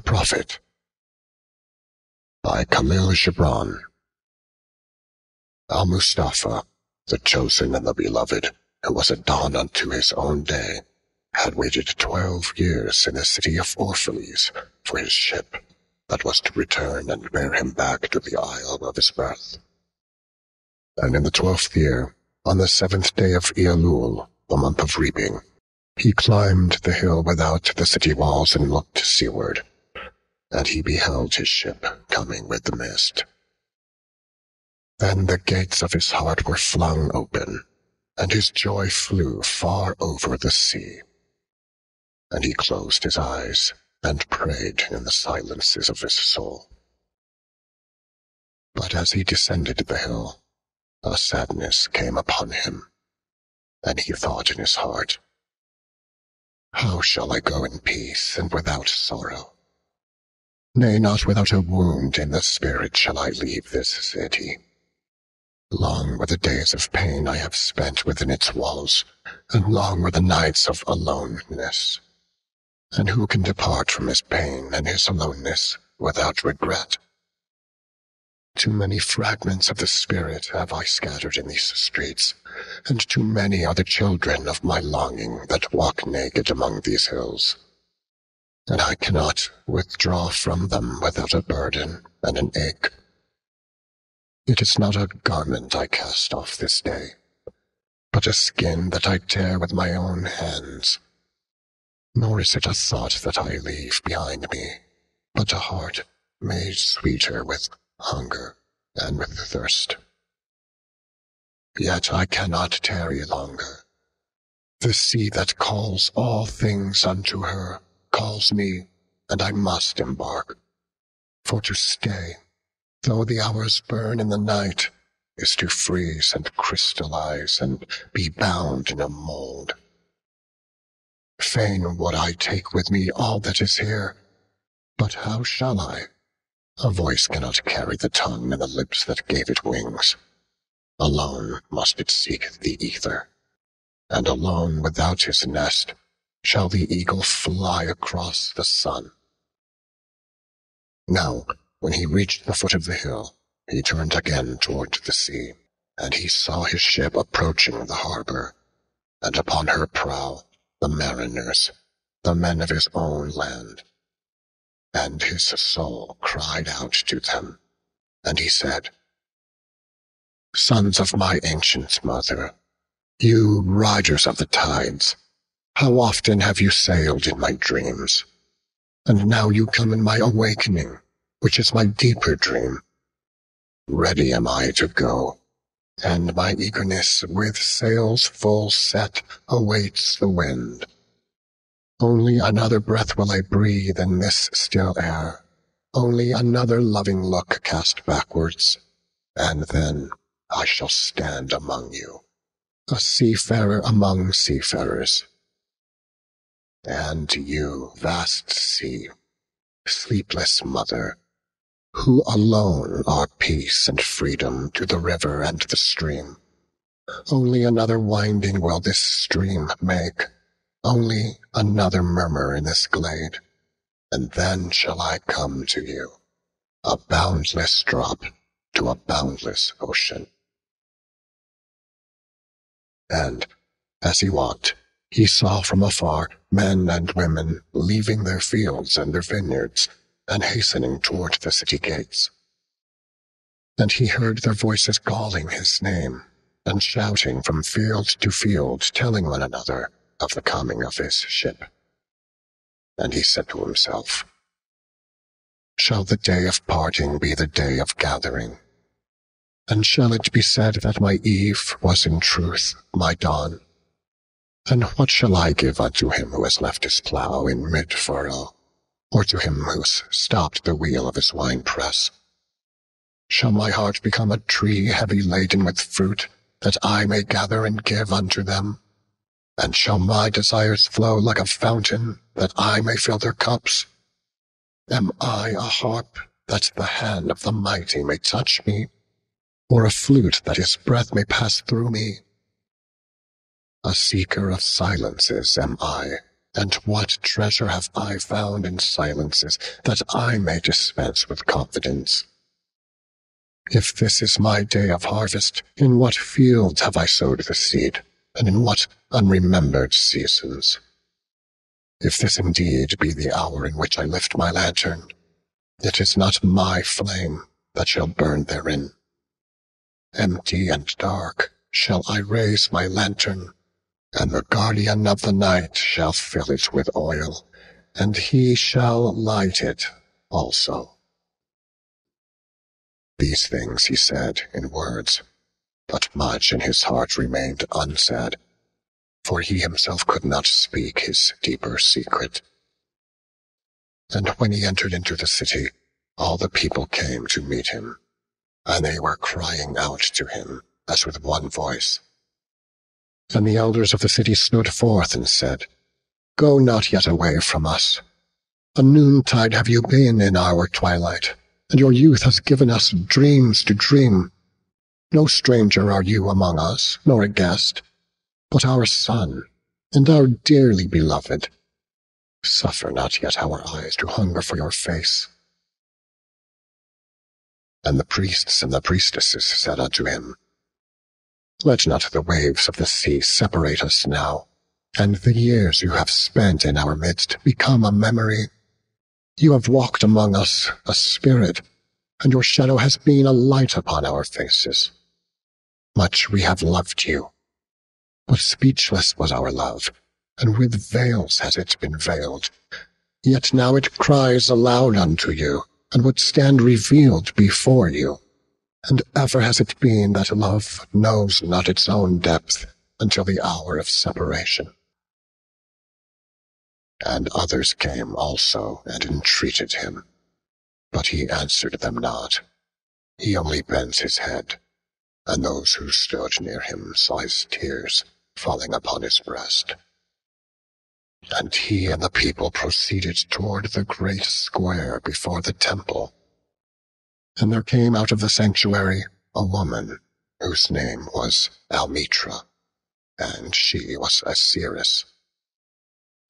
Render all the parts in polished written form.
Prophet by Kahlil Gibran. Al-Mustafa, the chosen and the beloved, who was a dawn unto his own day, had waited 12 years in the city of Orphalese for his ship that was to return and bear him back to the isle of his birth. And in the 12th year, on the 7th day of Elul, the month of reaping, he climbed the hill without the city walls and looked seaward, and he beheld his ship coming with the mist. Then the gates of his heart were flung open, and his joy flew far over the sea. And he closed his eyes and prayed in the silences of his soul. But as he descended the hill, a sadness came upon him, and he thought in his heart, "How shall I go in peace and without sorrow? Nay, not without a wound in the spirit shall I leave this city. Long were the days of pain I have spent within its walls, and long were the nights of aloneness. And who can depart from his pain and his aloneness without regret? Too many fragments of the spirit have I scattered in these streets, and too many are the children of my longing that walk naked among these hills. And I cannot withdraw from them without a burden and an ache. It is not a garment I cast off this day, but a skin that I tear with my own hands. Nor is it a thought that I leave behind me, but a heart made sweeter with hunger and with thirst. Yet I cannot tarry longer. The sea that calls all things unto her calls me, and I must embark. For to stay, though the hours burn in the night, is to freeze and crystallize and be bound in a mold. Fain would I take with me all that is here, but how shall I? A voice cannot carry the tongue and the lips that gave it wings. Alone must it seek the ether, and alone without his nest shall the eagle fly across the sun. Now, when he reached the foot of the hill, he turned again toward the sea, and he saw his ship approaching the harbor, and upon her prow the mariners, the men of his own land. And his soul cried out to them, and he said, "Sons of my ancient mother, you riders of the tides, how often have you sailed in my dreams? And now you come in my awakening, which is my deeper dream. Ready am I to go, and my eagerness with sails full set awaits the wind. Only another breath will I breathe in this still air, only another loving look cast backwards, and then I shall stand among you, a seafarer among seafarers. And you, vast sea, sleepless mother, who alone are peace and freedom to the river and the stream. Only another winding will this stream make, only another murmur in this glade, and then shall I come to you, a boundless drop to a boundless ocean." And as he walked, he saw from afar men and women leaving their fields and their vineyards and hastening toward the city gates. And he heard their voices calling his name and shouting from field to field, telling one another of the coming of his ship. And he said to himself, "Shall the day of parting be the day of gathering? And shall it be said that my eve was in truth my dawn? And what shall I give unto him who has left his plough in mid-furrow, or to him who's stopped the wheel of his winepress? Shall my heart become a tree heavy laden with fruit, that I may gather and give unto them? And shall my desires flow like a fountain, that I may fill their cups? Am I a harp, that the hand of the mighty may touch me, or a flute that his breath may pass through me? A seeker of silences am I, And what treasure have I found in silences, that I may dispense with confidence? If this is my day of harvest, in what fields have I sowed the seed, and in what unremembered seasons? If this indeed be the hour in which I lift my lantern, it is not my flame that shall burn therein. Empty and dark shall I raise my lantern, and the guardian of the night shall fill it with oil, and he shall light it also. These things he said in words, but much in his heart remained unsaid, for he himself could not speak his deeper secret. And when he entered into the city, all the people came to meet him, and they were crying out to him as with one voice. And the elders of the city stood forth and said, Go not yet away from us. A noontide have you been in our twilight, and your youth has given us dreams to dream. No stranger are you among us, nor a guest, but our son, and our dearly beloved. Suffer not yet our eyes to hunger for your face. And the priests and the priestesses said unto him, Let not the waves of the sea separate us now, and the years you have spent in our midst become a memory. You have walked among us a spirit, and your shadow has been a light upon our faces. Much we have loved you, but speechless was our love, and with veils has it been veiled. Yet now it cries aloud unto you, and would stand revealed before you. And ever has it been that love knows not its own depth until the hour of separation. And others came also and entreated him, but he answered them not. He only bent his head, and those who stood near him saw his tears falling upon his breast. And he and the people proceeded toward the great square before the temple. And there came out of the sanctuary a woman, whose name was Armenta, and she was a seeress.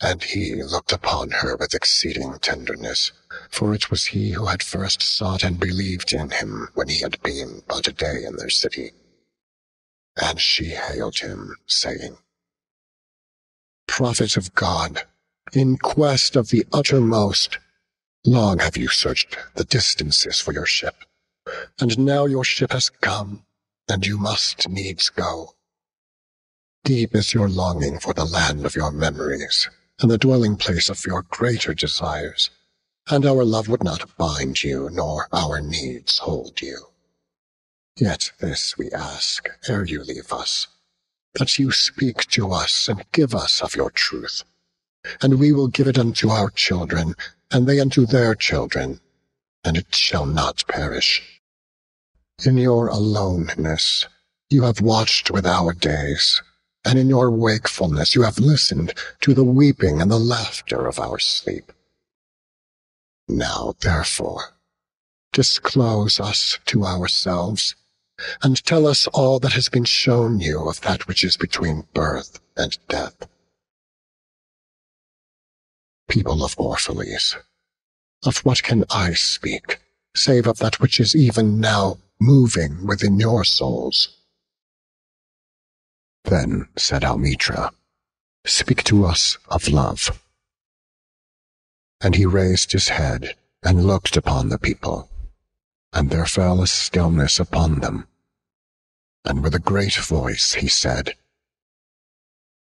And he looked upon her with exceeding tenderness, for it was he who had first sought and believed in him when he had been but a day in their city. And she hailed him, saying, Prophet of God, in quest of the uttermost, long have you searched the distances for your ship, and now your ship has come, and you must needs go. Deep is your longing for the land of your memories, and the dwelling place of your greater desires, and our love would not bind you, nor our needs hold you. Yet this we ask ere you leave us, that you speak to us and give us of your truth, and we will give it unto our children, and they unto their children, and it shall not perish. In your aloneness you have watched with our days, and in your wakefulness you have listened to the weeping and the laughter of our sleep. Now, therefore, disclose us to ourselves, and tell us all that has been shown you of that which is between birth and death. People of Orphalese, of what can I speak, save of that which is even now moving within your souls? Then said Armenta, Speak to us of love. And he raised his head and looked upon the people, and there fell a stillness upon them. And with a great voice he said,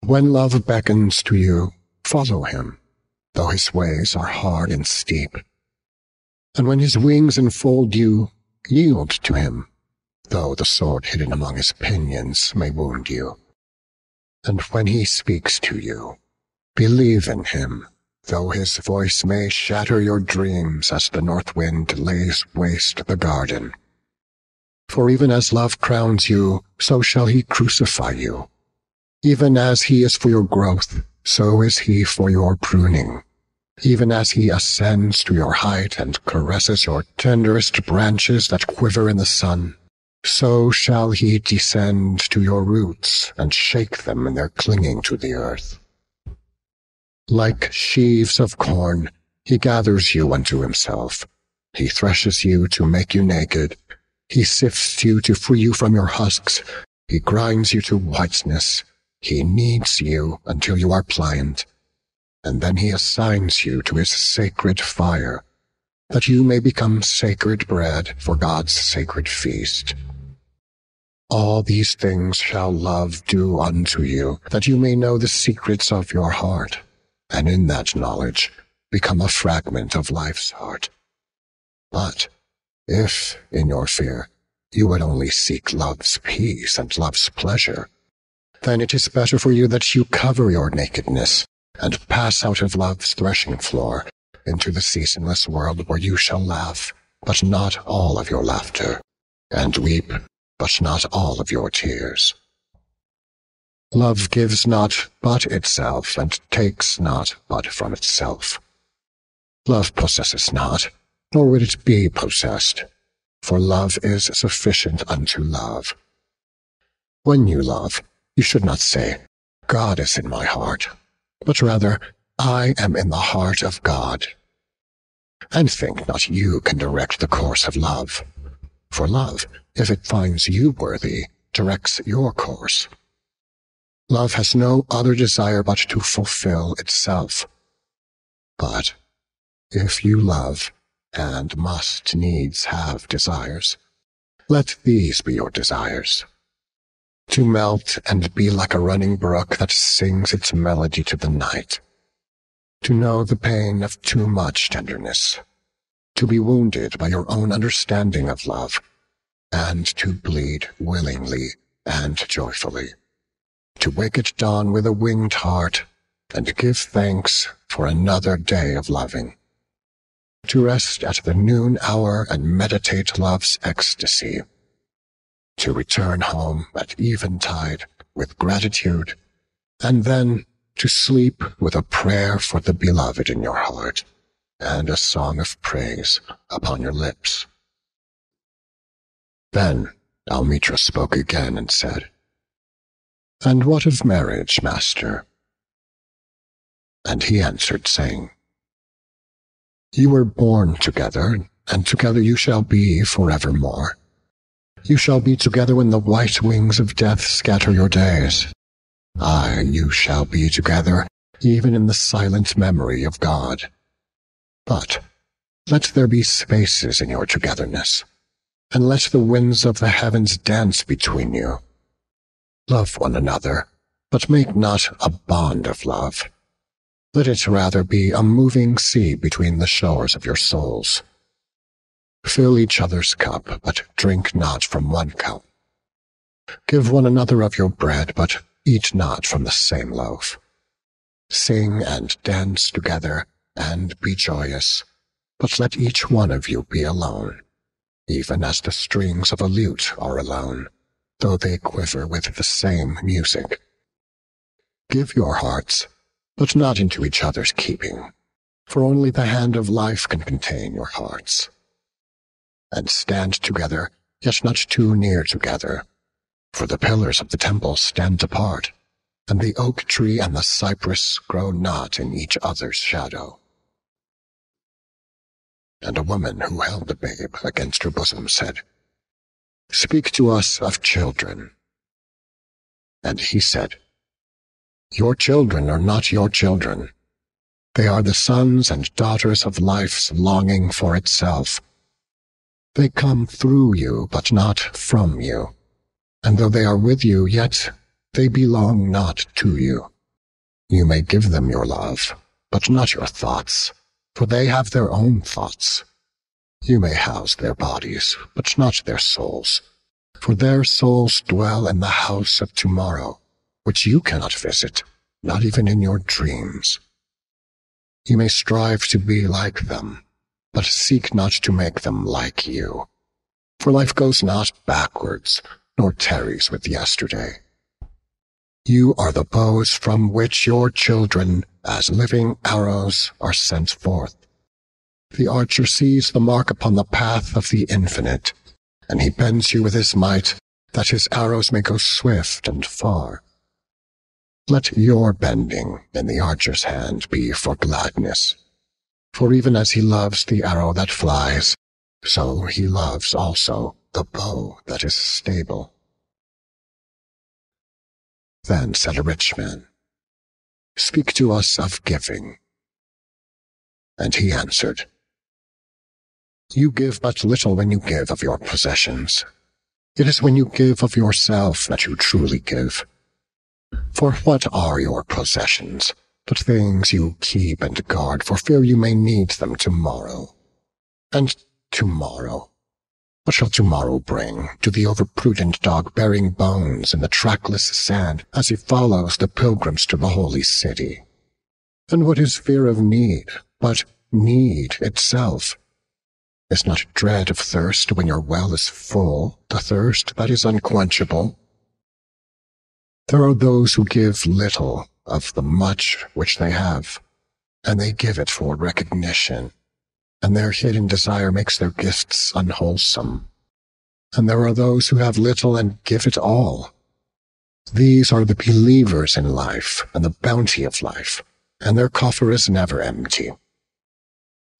When love beckons to you, follow him, though his ways are hard and steep. And when his wings enfold you, yield to him, though the sword hidden among his pinions may wound you. And when he speaks to you, believe in him, though his voice may shatter your dreams as the north wind lays waste the garden. For even as love crowns you, so shall he crucify you. Even as he is for your growth, so is he for your pruning. Even as he ascends to your height and caresses your tenderest branches that quiver in the sun, so shall he descend to your roots and shake them in their clinging to the earth. Like sheaves of corn, he gathers you unto himself. He threshes you to make you naked. He sifts you to free you from your husks. He grinds you to whiteness. He kneads you until you are pliant. And then he assigns you to his sacred fire, that you may become sacred bread for God's sacred feast. All these things shall love do unto you, that you may know the secrets of your heart, and in that knowledge become a fragment of life's heart. But if, in your fear, you would only seek love's peace and love's pleasure, then it is better for you that you cover your nakedness and pass out of love's threshing floor into the seasonless world, where you shall laugh, but not all of your laughter, and weep, but not all of your tears. Love gives not but itself, and takes not but from itself. Love possesses not, nor would it be possessed, for love is sufficient unto love. When you love, you should not say, God is in my heart, but rather, I am in the heart of God. And think not you can direct the course of love, for love, if it finds you worthy, directs your course. Love has no other desire but to fulfill itself. But if you love, and must needs have desires, let these be your desires: to melt and be like a running brook that sings its melody to the night, to know the pain of too much tenderness, to be wounded by your own understanding of love, and to bleed willingly and joyfully, to wake at dawn with a winged heart, and give thanks for another day of loving, to rest at the noon hour and meditate love's ecstasy, to return home at eventide with gratitude, and then to sleep with a prayer for the beloved in your heart, and a song of praise upon your lips. Then Almitra spoke again and said, And what of marriage, master? And he answered, saying, You were born together, and together you shall be forevermore. You shall be together when the white wings of death scatter your days. Aye, you shall be together, even in the silent memory of God. But let there be spaces in your togetherness, and let the winds of the heavens dance between you. Love one another, but make not a bond of love. Let it rather be a moving sea between the shores of your souls. Fill each other's cup, but drink not from one cup. Give one another of your bread, but eat not from the same loaf. Sing and dance together, and be joyous, but let each one of you be alone, even as the strings of a lute are alone, though they quiver with the same music. Give your hearts, but not into each other's keeping, for only the hand of life can contain your hearts. And stand together, yet not too near together, for the pillars of the temple stand apart, and the oak tree and the cypress grow not in each other's shadow. And a woman who held a babe against her bosom said, Speak to us of children. And he said, Your children are not your children. They are the sons and daughters of life's longing for itself. They come through you, but not from you. And though they are with you, yet they belong not to you. You may give them your love, but not your thoughts, for they have their own thoughts. You may house their bodies, but not their souls, for their souls dwell in the house of tomorrow, which you cannot visit, not even in your dreams. You may strive to be like them, but seek not to make them like you. For life goes not backwards, nor tarries with yesterday. You are the bows from which your children, as living arrows, are sent forth. The archer sees the mark upon the path of the infinite, and he bends you with his might, that his arrows may go swift and far. Let your bending in the archer's hand be for gladness. For even as he loves the arrow that flies, so he loves also the bow that is stable. Then said a rich man, Speak to us of giving. And he answered, You give but little when you give of your possessions. It is when you give of yourself that you truly give. For what are your possessions but things you keep and guard for fear you may need them tomorrow? And tomorrow, what shall tomorrow bring to the overprudent dog bearing bones in the trackless sand as he follows the pilgrims to the holy city? And what is fear of need but need itself? Is not dread of thirst when your well is full the thirst that is unquenchable? There are those who give little of the much which they have, and they give it for recognition, and their hidden desire makes their gifts unwholesome. And there are those who have little and give it all. These are the believers in life and the bounty of life, and their coffer is never empty.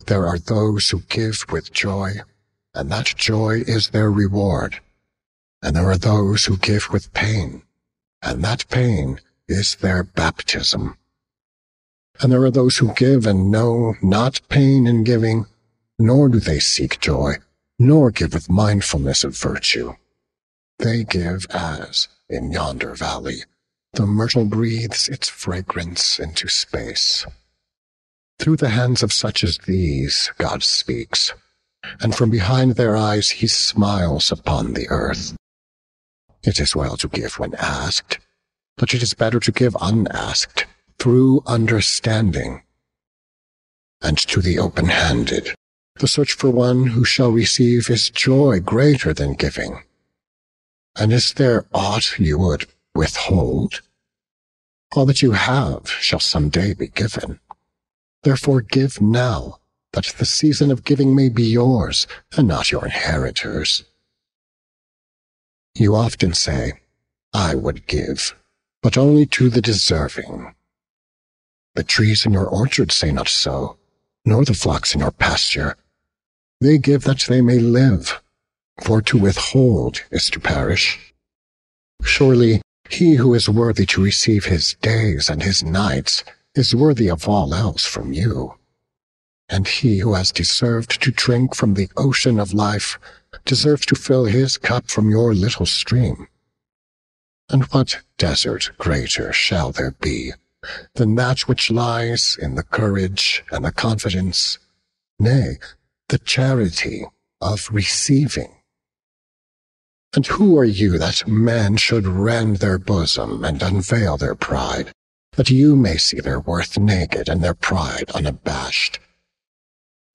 There are those who give with joy, and that joy is their reward. And there are those who give with pain, and that pain is their baptism. And there are those who give and know not pain in giving, nor do they seek joy, nor give with mindfulness of virtue. They give as, in yonder valley, the myrtle breathes its fragrance into space. Through the hands of such as these God speaks, and from behind their eyes he smiles upon the earth. It is well to give when asked, but it is better to give unasked, through understanding. And to the open-handed, the search for one who shall receive is joy greater than giving. And is there aught you would withhold? All that you have shall some day be given. Therefore give now, that the season of giving may be yours, and not your inheritors. You often say, I would give, but only to the deserving. The trees in your orchard say not so, nor the flocks in your pasture. They give that they may live, for to withhold is to perish. Surely he who is worthy to receive his days and his nights is worthy of all else from you. And he who has deserved to drink from the ocean of life deserves to fill his cup from your little stream. And what desert greater shall there be than that which lies in the courage and the confidence, nay, the charity of receiving? And who are you that men should rend their bosom and unveil their pride, that you may see their worth naked and their pride unabashed?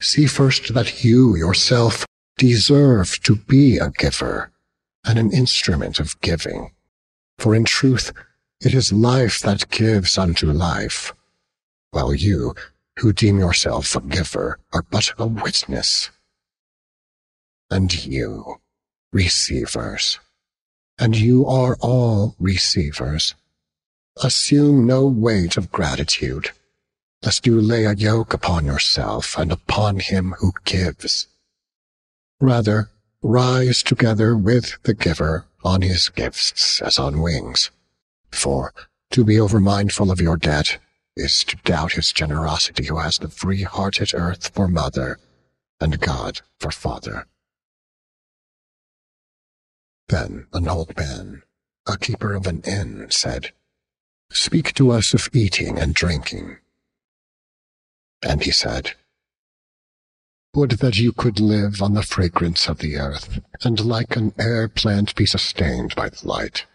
See first that you yourself deserve to be a giver and an instrument of giving. For in truth, it is life that gives unto life, while you, who deem yourself a giver, are but a witness. And you, receivers, and you are all receivers, assume no weight of gratitude, lest you lay a yoke upon yourself and upon him who gives. Rather, rise together with the giver on his gifts as on wings. For to be over-mindful of your debt is to doubt his generosity who has the free-hearted earth for mother and God for father. Then an old man, a keeper of an inn, said, Speak to us of eating and drinking. And he said, Would that you could live on the fragrance of the earth, and like an air plant be sustained by the light.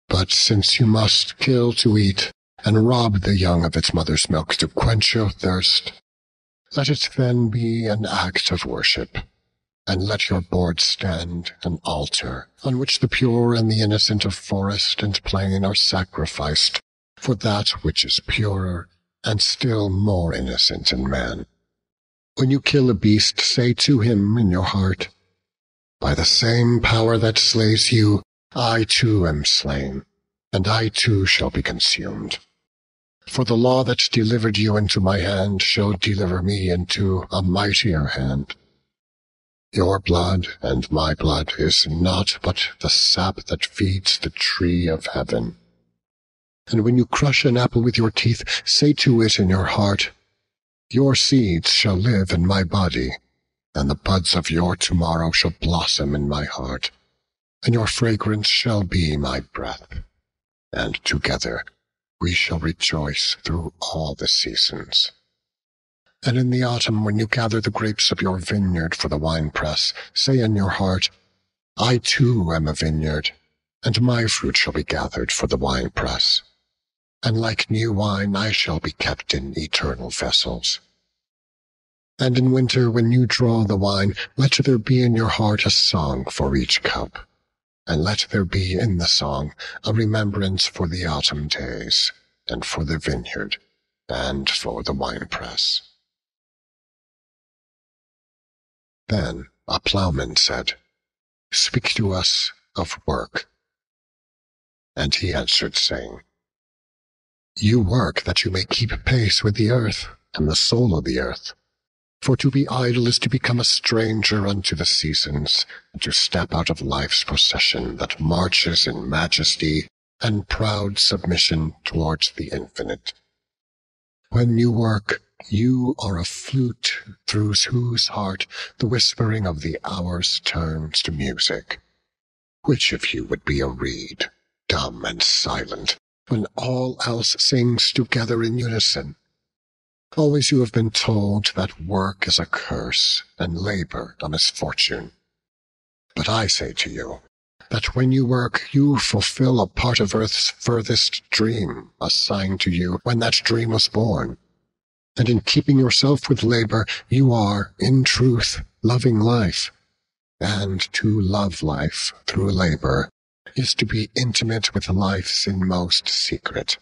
But since you must kill to eat, and rob the young of its mother's milk to quench your thirst, let it then be an act of worship, and let your board stand an altar, on which the pure and the innocent of forest and plain are sacrificed, for that which is purer and still more innocent in man. When you kill a beast, say to him in your heart, By the same power that slays you, I too am slain, and I too shall be consumed. For the law that delivered you into my hand shall deliver me into a mightier hand. Your blood and my blood is naught but the sap that feeds the tree of heaven. And when you crush an apple with your teeth, say to it in your heart, your seeds shall live in my body, and the buds of your tomorrow shall blossom in my heart, and your fragrance shall be my breath. And together we shall rejoice through all the seasons. And in the autumn, when you gather the grapes of your vineyard for the winepress, say in your heart, I too am a vineyard, and my fruit shall be gathered for the winepress. And like new wine I shall be kept in eternal vessels. And in winter, when you draw the wine, let there be in your heart a song for each cup, and let there be in the song a remembrance for the autumn days, and for the vineyard, and for the winepress. Then a plowman said, Speak to us of work. And he answered, saying, You work that you may keep pace with the earth and the soul of the earth. For to be idle is to become a stranger unto the seasons, and to step out of life's procession that marches in majesty and proud submission towards the infinite. When you work, you are a flute through whose heart the whispering of the hours turns to music. Which of you would be a reed, dumb and silent, when all else sings together in unison? Always you have been told that work is a curse and labor a misfortune. But I say to you, that when you work, you fulfill a part of earth's furthest dream assigned to you when that dream was born. And in keeping yourself with labor, you are, in truth, loving life. And to love life through labor is to be intimate with life's inmost secret.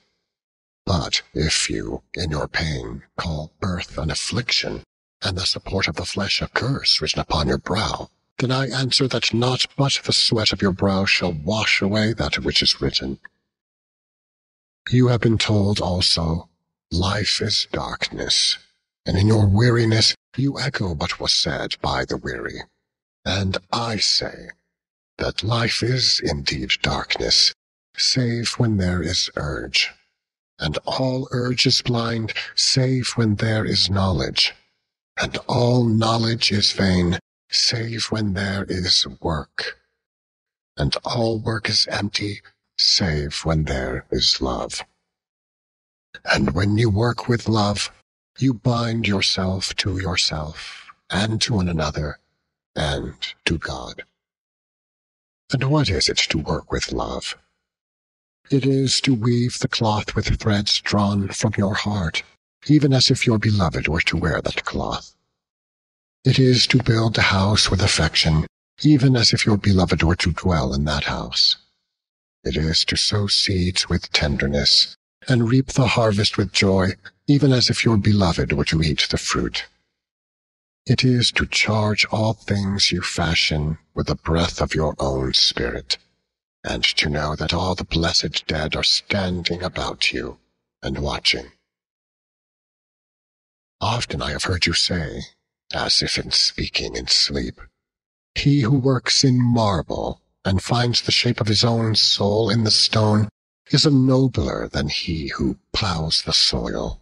But if you, in your pain, call birth an affliction, and the support of the flesh a curse written upon your brow, then I answer that naught but the sweat of your brow shall wash away that which is written. You have been told also, life is darkness, and in your weariness you echo what was said by the weary. And I say that life is indeed darkness, save when there is urge. And all urge is blind, save when there is knowledge. And all knowledge is vain, save when there is work. And all work is empty, save when there is love. And when you work with love, you bind yourself to yourself, and to one another, and to God. And what is it to work with love? It is to weave the cloth with threads drawn from your heart, even as if your beloved were to wear that cloth. It is to build a house with affection, even as if your beloved were to dwell in that house. It is to sow seeds with tenderness, and reap the harvest with joy, even as if your beloved were to eat the fruit. It is to charge all things you fashion with the breath of your own spirit, and to know that all the blessed dead are standing about you and watching. Often I have heard you say, as if in speaking in sleep, he who works in marble and finds the shape of his own soul in the stone is a nobler than he who plows the soil.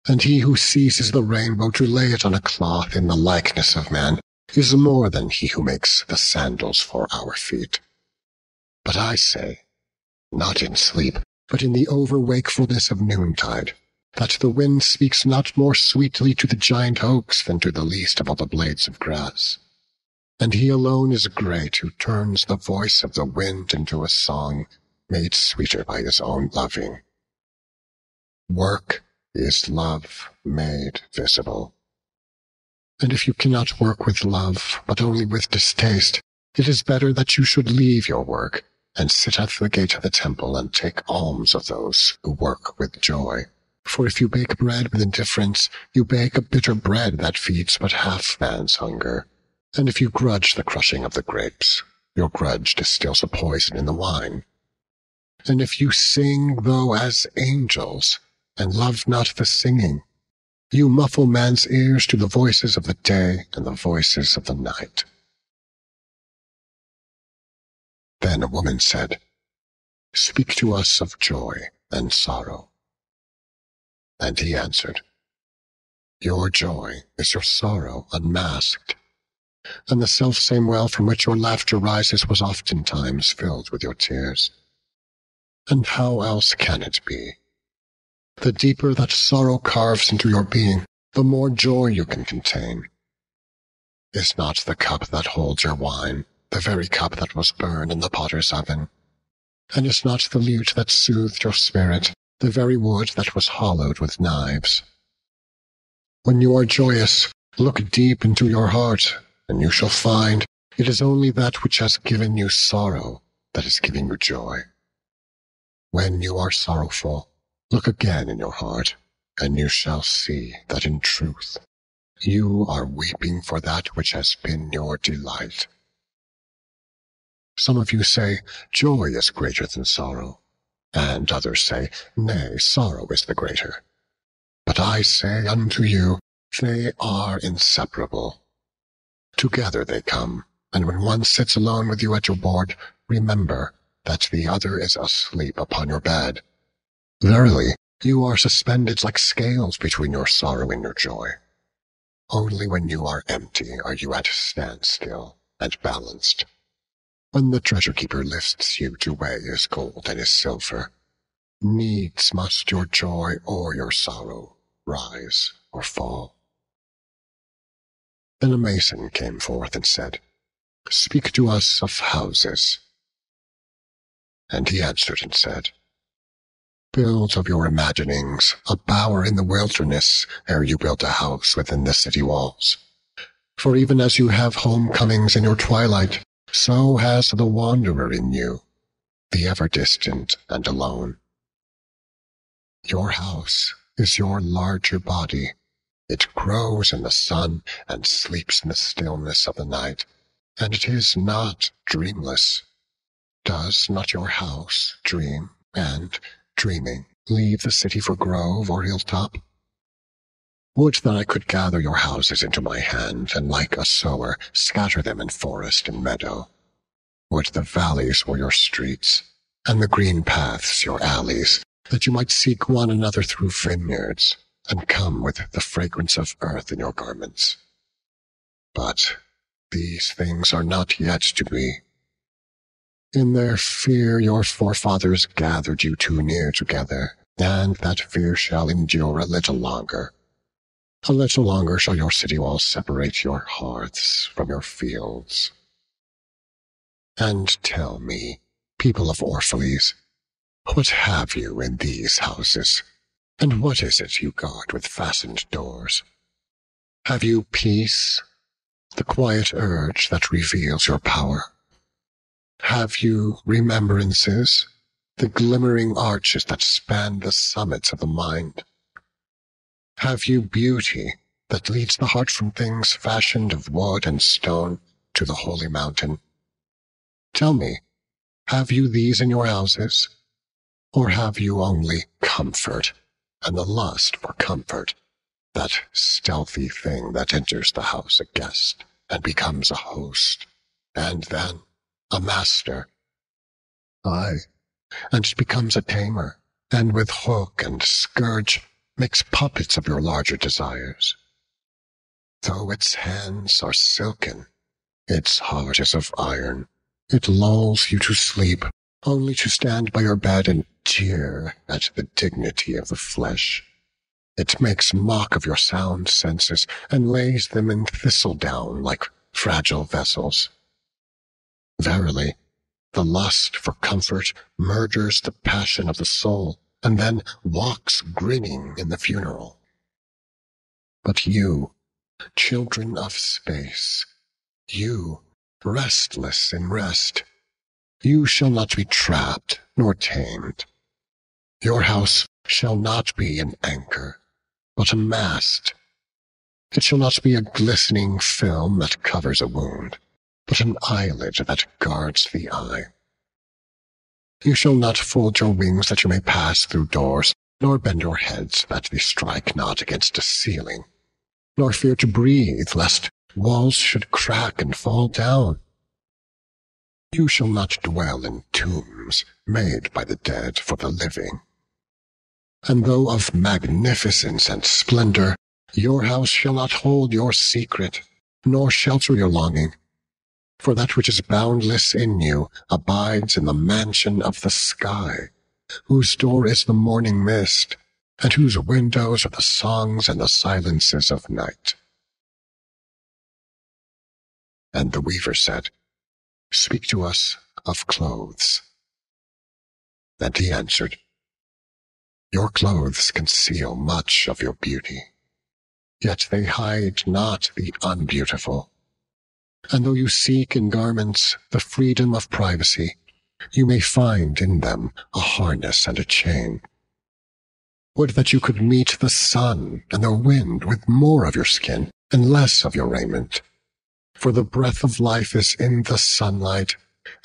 And he who seizes the rainbow to lay it on a cloth in the likeness of man is more than he who makes the sandals for our feet. But I say, not in sleep, but in the over-wakefulness of noontide, that the wind speaks not more sweetly to the giant oaks than to the least of all the blades of grass. And he alone is great who turns the voice of the wind into a song made sweeter by his own loving. Work is love made visible. And if you cannot work with love, but only with distaste, it is better that you should leave your work and sit at the gate of the temple and take alms of those who work with joy. For if you bake bread with indifference, you bake a bitter bread that feeds but half man's hunger. And if you grudge the crushing of the grapes, your grudge distills a poison in the wine. And if you sing, though, as angels, and love not the singing, you muffle man's ears to the voices of the day and the voices of the night. Then a woman said, "Speak to us of joy and sorrow." And he answered, "Your joy is your sorrow unmasked, and the selfsame well from which your laughter rises was oftentimes filled with your tears. And how else can it be? The deeper that sorrow carves into your being, the more joy you can contain. Is not the cup that holds your wine the very cup that was burned in the potter's oven? And is not the lute that soothed your spirit the very wood that was hollowed with knives? When you are joyous, look deep into your heart, and you shall find it is only that which has given you sorrow that is giving you joy. When you are sorrowful, look again in your heart, and you shall see that in truth you are weeping for that which has been your delight. Some of you say, joy is greater than sorrow, and others say, nay, sorrow is the greater. But I say unto you, they are inseparable. Together they come, and when one sits alone with you at your board, remember that the other is asleep upon your bed. Verily, you are suspended like scales between your sorrow and your joy. Only when you are empty are you at standstill and balanced. When the treasure-keeper lifts you to weigh his gold and his silver, needs must your joy or your sorrow rise or fall. Then a mason came forth and said, "Speak to us of houses." And he answered and said, "Build of your imaginings a bower in the wilderness ere you build a house within the city walls. For even as you have homecomings in your twilight, so has the wanderer in you, the ever-distant and alone. Your house is your larger body. It grows in the sun and sleeps in the stillness of the night, and it is not dreamless. Does not your house dream, and, dreaming, leave the city for grove or hilltop? Would that I could gather your houses into my hand, and like a sower scatter them in forest and meadow. Would the valleys were your streets, and the green paths your alleys, that you might seek one another through vineyards, and come with the fragrance of earth in your garments. But these things are not yet to be. In their fear your forefathers gathered you too near together, and that fear shall endure a little longer. A little longer shall your city walls separate your hearths from your fields. And tell me, people of Orphalese, what have you in these houses, and what is it you guard with fastened doors? Have you peace, the quiet urge that reveals your power? Have you remembrances, the glimmering arches that span the summits of the mind? Have you beauty that leads the heart from things fashioned of wood and stone to the holy mountain? Tell me, have you these in your houses? Or have you only comfort, and the lust for comfort, that stealthy thing that enters the house a guest, and becomes a host, and then a master? Aye, and becomes a tamer, and with hook and scourge makes puppets of your larger desires. Though its hands are silken, its heart is of iron. It lulls you to sleep, only to stand by your bed and jeer at the dignity of the flesh. It makes mock of your sound senses, and lays them in thistledown like fragile vessels. Verily, the lust for comfort murders the passion of the soul, and then walks grinning in the funeral. But you, children of space, you, restless in rest, you shall not be trapped nor tamed. Your house shall not be an anchor, but a mast. It shall not be a glistening film that covers a wound, but an eyelid that guards the eye. You shall not fold your wings that you may pass through doors, nor bend your heads that they strike not against a ceiling, nor fear to breathe lest walls should crack and fall down. You shall not dwell in tombs made by the dead for the living. And though of magnificence and splendor, your house shall not hold your secret, nor shelter your longing. For that which is boundless in you abides in the mansion of the sky, whose door is the morning mist, and whose windows are the songs and the silences of night. And the weaver said, Speak to us of clothes. And he answered, Your clothes conceal much of your beauty, yet they hide not the unbeautiful. And though you seek in garments the freedom of privacy, you may find in them a harness and a chain. Would that you could meet the sun and the wind with more of your skin and less of your raiment. For the breath of life is in the sunlight,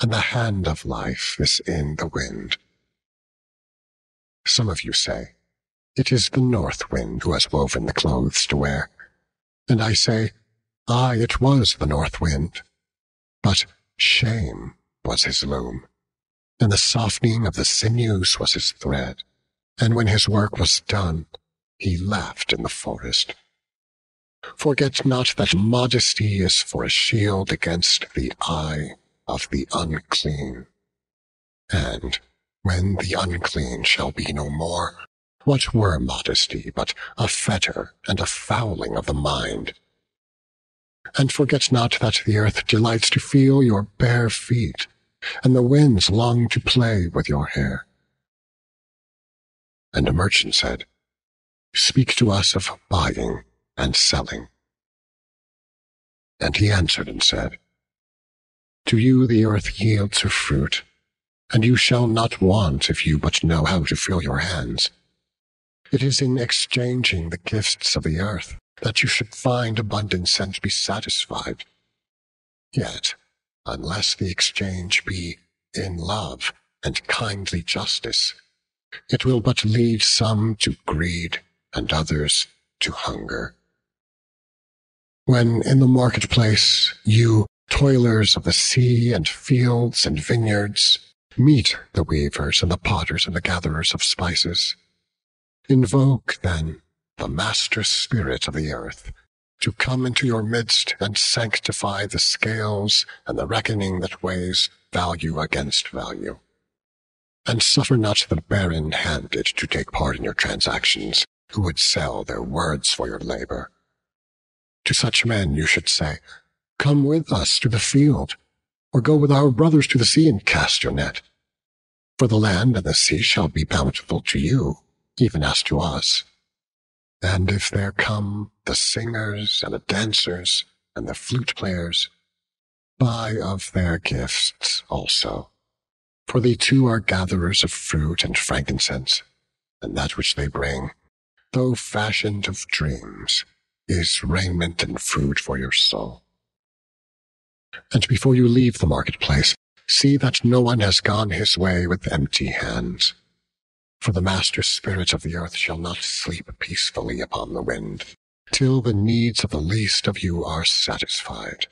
and the hand of life is in the wind. Some of you say, It is the north wind who has woven the clothes to wear. And I say, Aye, it was the north wind. But shame was his loom, and the softening of the sinews was his thread. And when his work was done, he laughed in the forest. Forget not that modesty is for a shield against the eye of the unclean. And when the unclean shall be no more, what were modesty but a fetter and a fouling of the mind? And forget not that the earth delights to feel your bare feet, and the winds long to play with your hair. And a merchant said, Speak to us of buying and selling. And he answered and said, To you the earth yields her fruit, and you shall not want if you but know how to fill your hands. It is in exchanging the gifts of the earth that you should find abundance and be satisfied. Yet, unless the exchange be in love and kindly justice, it will but lead some to greed and others to hunger. When in the marketplace you, toilers of the sea and fields and vineyards, meet the weavers and the potters and the gatherers of spices, invoke then the master spirit of the earth to come into your midst and sanctify the scales and the reckoning that weighs value against value. And suffer not the barren-handed to take part in your transactions, who would sell their words for your labor. To such men you should say, Come with us to the field, or go with our brothers to the sea and cast your net. For the land and the sea shall be bountiful to you, even as to us. And if there come the singers and the dancers and the flute players, buy of their gifts also. For they too are gatherers of fruit and frankincense, and that which they bring, though fashioned of dreams, is raiment and food for your soul. And before you leave the marketplace, see that no one has gone his way with empty hands. For the master spirit of the earth shall not sleep peacefully upon the wind, till the needs of the least of you are satisfied.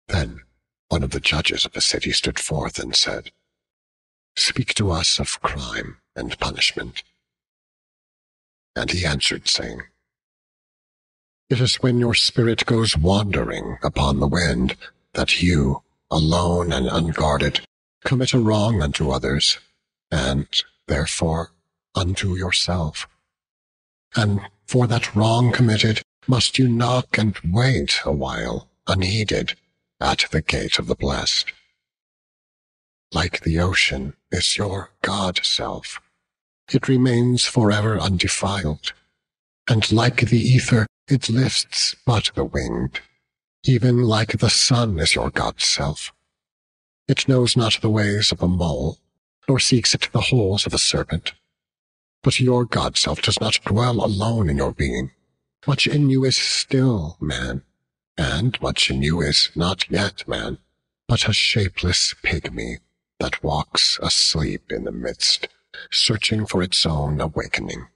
Then one of the judges of the city stood forth and said, Speak to us of crime and punishment. And he answered, saying, It is when your spirit goes wandering upon the wind that you, alone and unguarded, commit a wrong unto others, and therefore unto yourself. And for that wrong committed must you knock and wait a while, unheeded, at the gate of the blessed. Like the ocean is your God-self. It remains forever undefiled, and like the ether it lifts but the winged. Even like the sun is your God-self. It knows not the ways of the mole, nor seeks it the holes of the serpent. But your God-self does not dwell alone in your being. Much in you is still man, and much in you is not yet man, but a shapeless pygmy, that walks asleep in the midst, searching for its own awakening.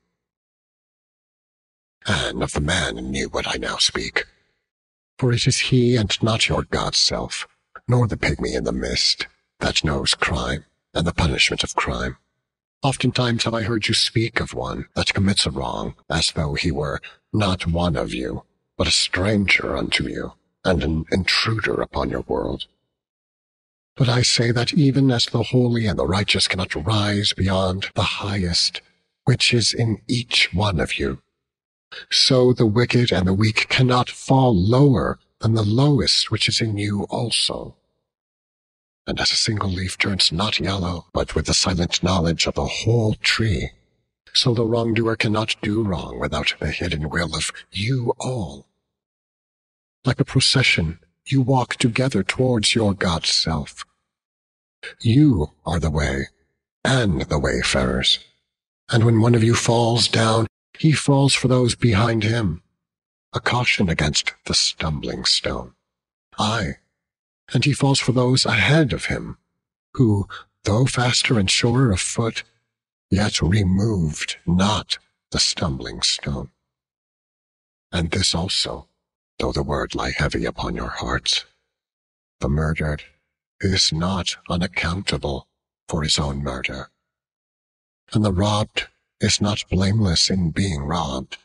And of the man in you would I now speak, for it is he and not your God's self, nor the pygmy in the mist, that knows crime and the punishment of crime. Oftentimes have I heard you speak of one that commits a wrong, as though he were not one of you, but a stranger unto you, and an intruder upon your world. But I say that even as the holy and the righteous cannot rise beyond the highest, which is in each one of you, so the wicked and the weak cannot fall lower than the lowest which is in you also. And as a single leaf turns not yellow, but with the silent knowledge of the whole tree, so the wrongdoer cannot do wrong without the hidden will of you all. Like a procession, you walk together towards your God's self. You are the way, and the wayfarers. And when one of you falls down, he falls for those behind him, a caution against the stumbling stone. Aye, and he falls for those ahead of him, who, though faster and surer of foot, yet removed not the stumbling stone. And this also, though the word lie heavy upon your hearts, the murdered is not unaccountable for his own murder, and the robbed is not blameless in being robbed.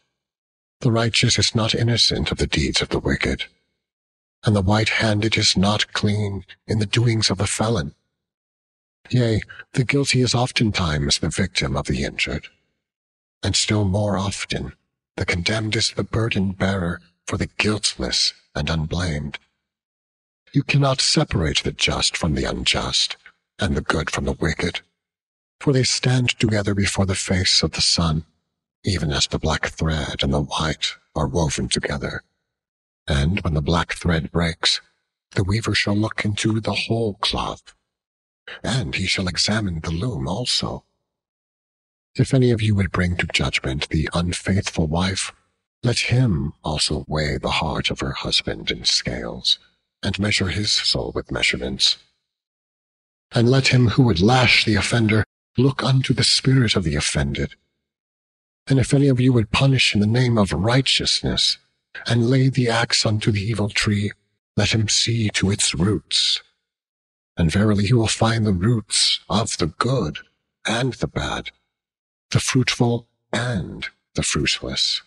The righteous is not innocent of the deeds of the wicked, and the white-handed is not clean in the doings of the felon. Yea, the guilty is oftentimes the victim of the injured, and still more often the condemned is the burden-bearer for the guiltless and unblamed. You cannot separate the just from the unjust, and the good from the wicked, for they stand together before the face of the sun, even as the black thread and the white are woven together. And when the black thread breaks, the weaver shall look into the whole cloth, and he shall examine the loom also. If any of you would bring to judgment the unfaithful wife, let him also weigh the heart of her husband in scales, and measure his soul with measurements. And let him who would lash the offender look unto the spirit of the offended. And if any of you would punish in the name of righteousness, and lay the axe unto the evil tree, let him see to its roots. And verily he will find the roots of the good and the bad, the fruitful and the fruitless,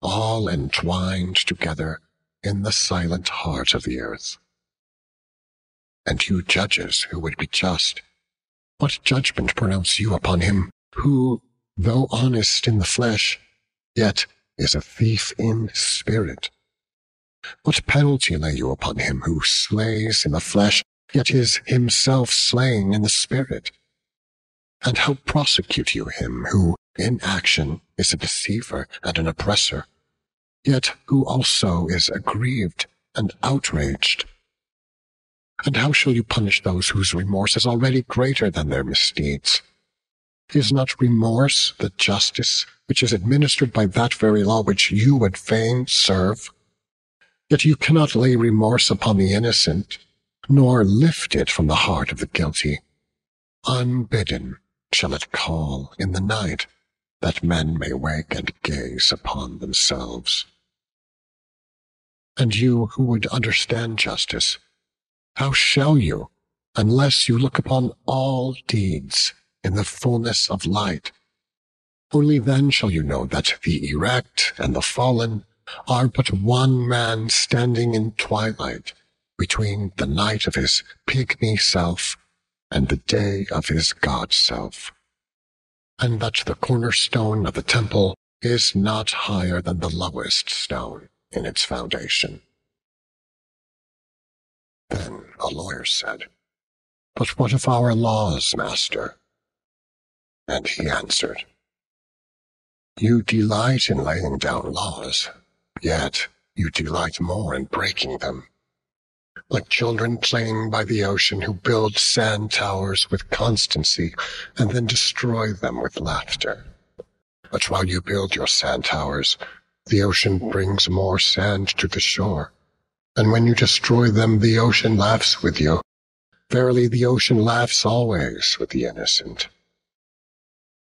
all entwined together in the silent heart of the earth. And you judges who would be just, what judgment pronounce you upon him who, though honest in the flesh, yet is a thief in spirit? What penalty lay you upon him who slays in the flesh, yet is himself slain in the spirit? And how prosecute you him who in action is a deceiver and an oppressor, yet who also is aggrieved and outraged? And how shall you punish those whose remorse is already greater than their misdeeds? Is not remorse the justice which is administered by that very law which you would fain serve? Yet you cannot lay remorse upon the innocent, nor lift it from the heart of the guilty. Unbidden shall it call in the night, that men may wake and gaze upon themselves. And you who would understand justice, how shall you, unless you look upon all deeds in the fullness of light? Only then shall you know that the erect and the fallen are but one man standing in twilight between the night of his pygmy self and the day of his God self, and that the cornerstone of the temple is not higher than the lowest stone in its foundation. Then a lawyer said, "But what of our laws, master?" And he answered, "You delight in laying down laws, yet you delight more in breaking them. Like children playing by the ocean who build sand towers with constancy and then destroy them with laughter. But while you build your sand towers, the ocean brings more sand to the shore. And when you destroy them, the ocean laughs with you. Verily the ocean laughs always with the innocent.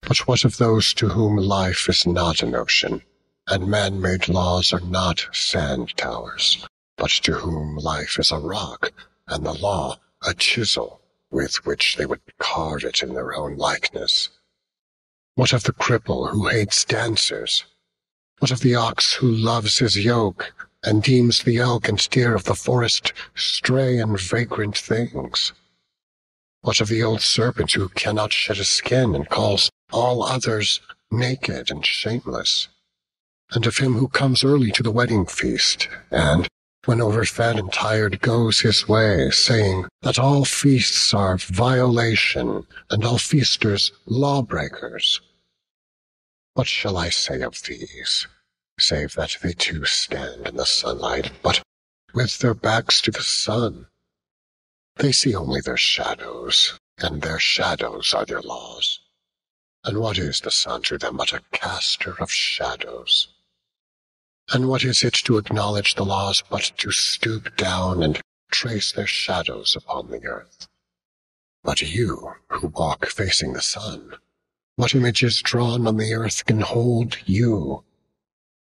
But what of those to whom life is not an ocean, and man-made laws are not sand towers, but to whom life is a rock, and the law a chisel, with which they would carve it in their own likeness? What of the cripple who hates dancers? What of the ox who loves his yoke, and deems the elk and deer of the forest stray and vagrant things? What of the old serpent who cannot shed a skin, and calls all others naked and shameless? And of him who comes early to the wedding feast, and, when overfed and tired, goes his way, saying that all feasts are violation, and all feasters lawbreakers? What shall I say of these, save that they too stand in the sunlight, but with their backs to the sun? They see only their shadows, and their shadows are their laws. And what is the sun to them but a caster of shadows? And what is it to acknowledge the laws but to stoop down and trace their shadows upon the earth? But you, who walk facing the sun, what images drawn on the earth can hold you?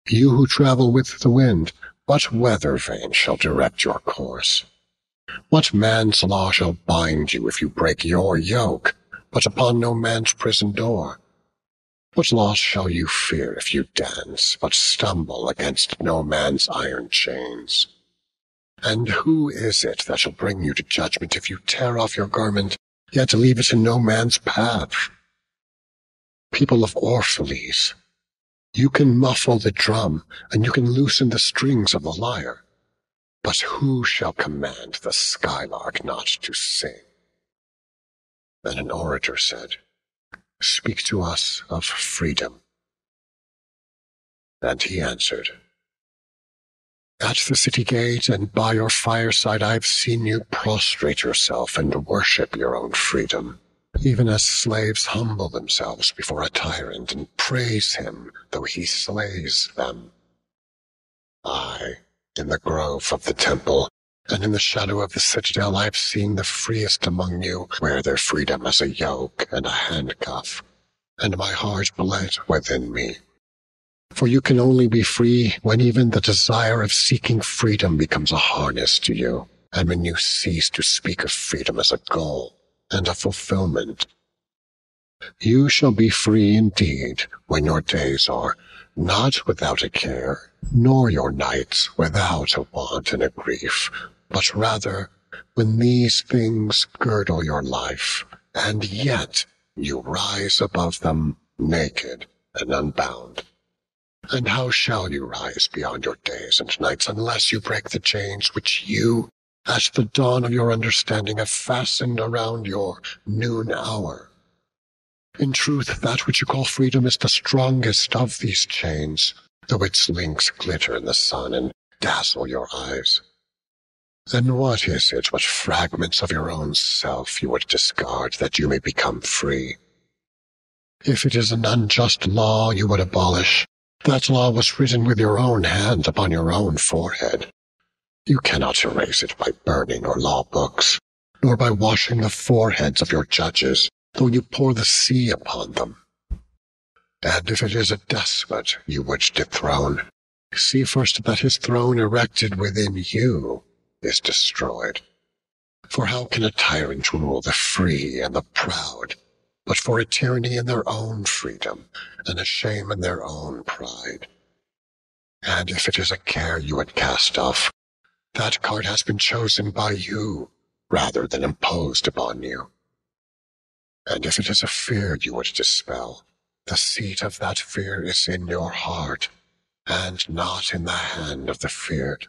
You who travel with the wind, what weather vane shall direct your course? What man's law shall bind you if you break your yoke, but upon no man's prison door? What loss shall you fear if you dance, but stumble against no man's iron chains? And who is it that shall bring you to judgment if you tear off your garment, yet leave it in no man's path? People of Orphalese, you can muffle the drum, and you can loosen the strings of the lyre, but who shall command the skylark not to sing? Then an orator said, "Speak to us of freedom." And he answered, "At the city gate and by your fireside I've seen you prostrate yourself and worship your own freedom, even as slaves humble themselves before a tyrant and praise him though he slays them. I, in the grove of the temple, and in the shadow of the citadel, I've seen the freest among you wear their freedom as a yoke and a handcuff, and my heart bled within me. For you can only be free when even the desire of seeking freedom becomes a harness to you, and when you cease to speak of freedom as a goal and a fulfillment. You shall be free indeed when your days are not without a care, nor your nights without a want and a grief, but rather when these things girdle your life, and yet you rise above them naked and unbound. And how shall you rise beyond your days and nights unless you break the chains which you, at the dawn of your understanding, have fastened around your noon hour? In truth, that which you call freedom is the strongest of these chains, though its links glitter in the sun and dazzle your eyes. Then what is it but fragments of your own self you would discard that you may become free? If it is an unjust law you would abolish, that law was written with your own hand upon your own forehead. You cannot erase it by burning your law books, nor by washing the foreheads of your judges, though you pour the sea upon them. And if it is a despot you would dethrone, see first that his throne erected within you is destroyed. For how can a tyrant rule the free and the proud, but for a tyranny in their own freedom, and a shame in their own pride? And if it is a care you would cast off, that card has been chosen by you, rather than imposed upon you. And if it is a fear you would dispel, the seat of that fear is in your heart, and not in the hand of the feared.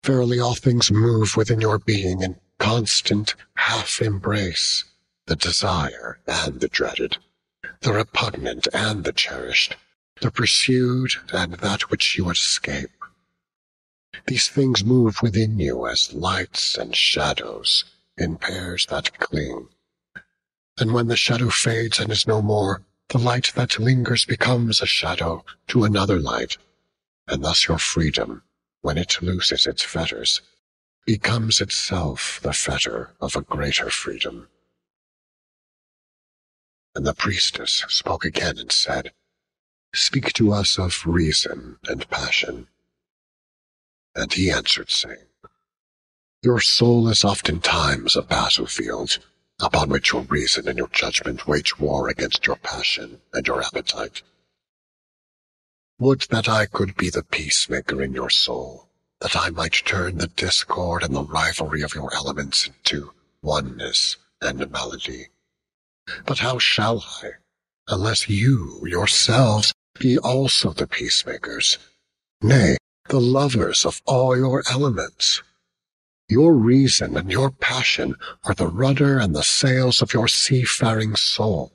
Verily all things move within your being in constant half-embrace, the desire and the dreaded, the repugnant and the cherished, the pursued and that which you would escape. These things move within you as lights and shadows in pairs that cling. And when the shadow fades and is no more, the light that lingers becomes a shadow to another light, and thus your freedom, when it looses its fetters, becomes itself the fetter of a greater freedom. And the priestess spoke again and said, "Speak to us of reason and passion." And he answered, saying, "Your soul is oftentimes a battlefield, upon which your reason and your judgment wage war against your passion and your appetite. Would that I could be the peacemaker in your soul, that I might turn the discord and the rivalry of your elements into oneness and melody. But how shall I, unless you yourselves be also the peacemakers, nay, the lovers of all your elements? Your reason and your passion are the rudder and the sails of your seafaring soul.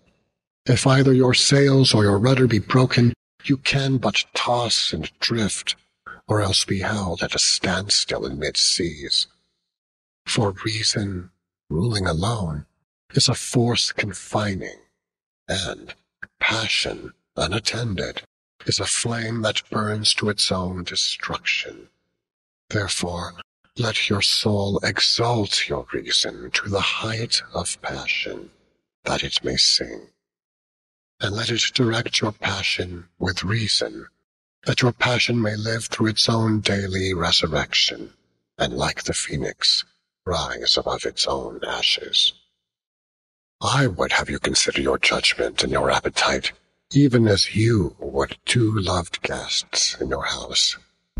If either your sails or your rudder be broken, you can but toss and drift, or else be held at a standstill in mid-seas. For reason, ruling alone, is a force confining, and passion, unattended, is a flame that burns to its own destruction. Therefore, let your soul exalt your reason to the height of passion, that it may sing. And let it direct your passion with reason, that your passion may live through its own daily resurrection, and like the phoenix, rise above its own ashes. I would have you consider your judgment and your appetite, even as you would two loved guests in your house.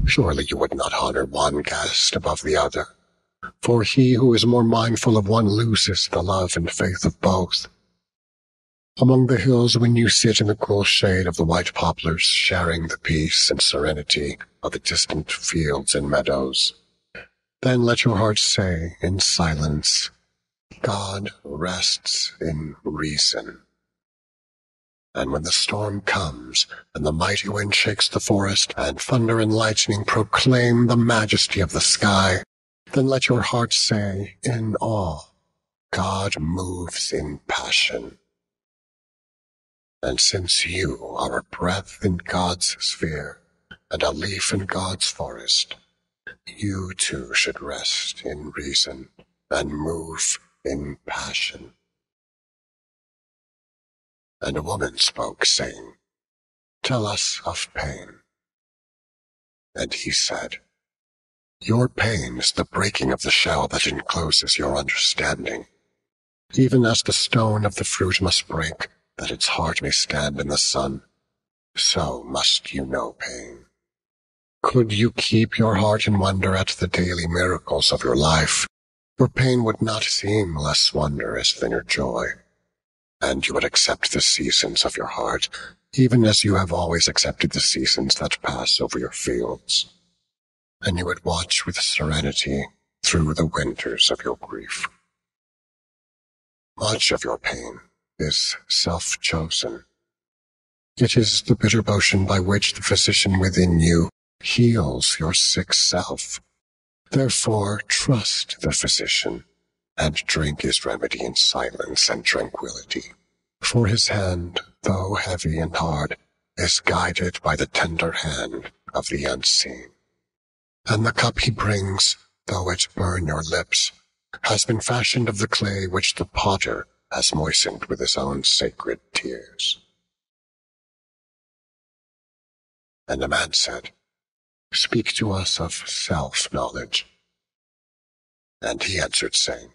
Surely you would not honor one guest above the other, for he who is more mindful of one loses the love and faith of both. Among the hills when you sit in the cool shade of the white poplars, sharing the peace and serenity of the distant fields and meadows, then let your heart say in silence, God rests in reason. And when the storm comes, and the mighty wind shakes the forest, and thunder and lightning proclaim the majesty of the sky, then let your heart say in awe, God moves in passion. And since you are a breath in God's sphere, and a leaf in God's forest, you too should rest in reason, and move in passion. And a woman spoke, saying, Tell us of pain. And he said, Your pain is the breaking of the shell that encloses your understanding. Even as the stone of the fruit must break, that its heart may stand in the sun, so must you know pain. Could you keep your heart in wonder at the daily miracles of your life, your pain would not seem less wondrous than your joy, and you would accept the seasons of your heart, even as you have always accepted the seasons that pass over your fields, and you would watch with serenity through the winters of your grief. Much of your pain is self-chosen. It is the bitter potion by which the physician within you heals your sick self. Therefore, trust the physician, and drink his remedy in silence and tranquility. For his hand, though heavy and hard, is guided by the tender hand of the unseen. And the cup he brings, though it burn your lips, has been fashioned of the clay which the potter has moistened with his own sacred tears. And the man said, Speak to us of self-knowledge. And he answered, saying,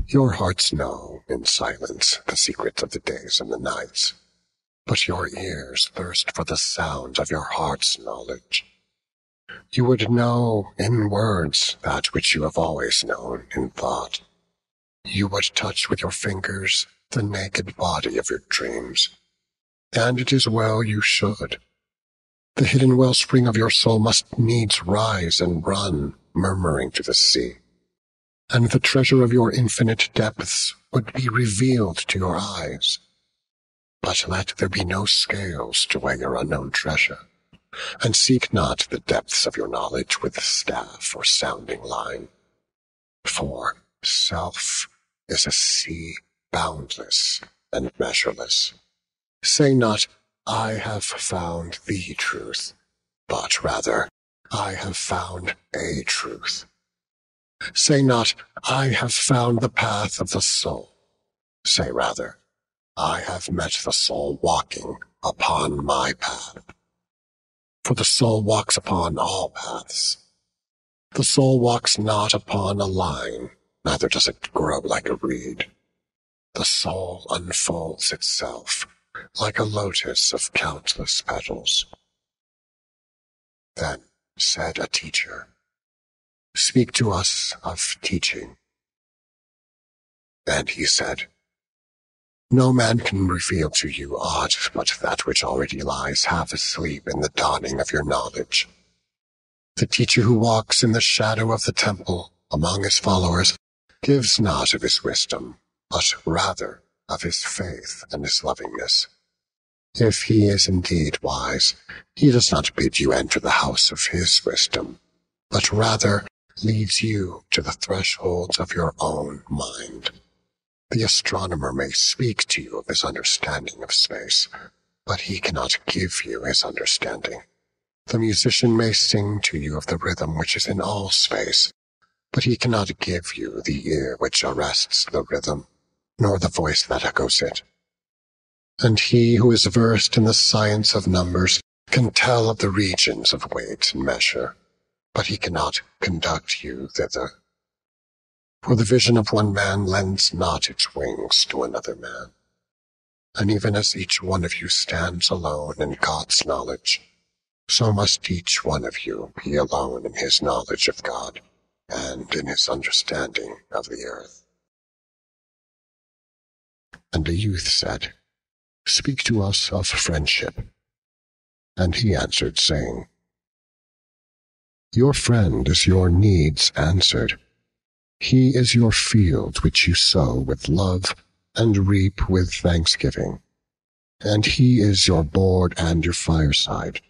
Your hearts know in silence the secrets of the days and the nights, but your ears thirst for the sound of your heart's knowledge. You would know in words that which you have always known in thought. You would touch with your fingers the naked body of your dreams, and it is well you should. The hidden wellspring of your soul must needs rise and run, murmuring to the sea, and the treasure of your infinite depths would be revealed to your eyes. But let there be no scales to weigh your unknown treasure, and seek not the depths of your knowledge with staff or sounding line. For self is a sea boundless and measureless. Say not, I have found the truth, but rather, I have found a truth, Say not, I have found the path of the soul. Say rather, I have met the soul walking upon my path. For the soul walks upon all paths. The soul walks not upon a line, neither does it grow like a reed. The soul unfolds itself like a lotus of countless petals. Then said a teacher, Speak to us of teaching. And he said, No man can reveal to you aught but that which already lies half asleep in the dawning of your knowledge. The teacher who walks in the shadow of the temple among his followers gives not of his wisdom, but rather of his faith and his lovingness. If he is indeed wise, he does not bid you enter the house of his wisdom, but rather leads you to the thresholds of your own mind. The astronomer may speak to you of his understanding of space, but he cannot give you his understanding. The musician may sing to you of the rhythm which is in all space, but he cannot give you the ear which arrests the rhythm, nor the voice that echoes it. And he who is versed in the science of numbers can tell of the regions of weight and measure, but he cannot conduct you thither. For the vision of one man lends not its wings to another man. And even as each one of you stands alone in God's knowledge, so must each one of you be alone in his knowledge of God and in his understanding of the earth. And a youth said, Speak to us of friendship. And he answered, saying, Your friend is your needs answered. He is your field which you sow with love and reap with thanksgiving. And he is your board and your fireside,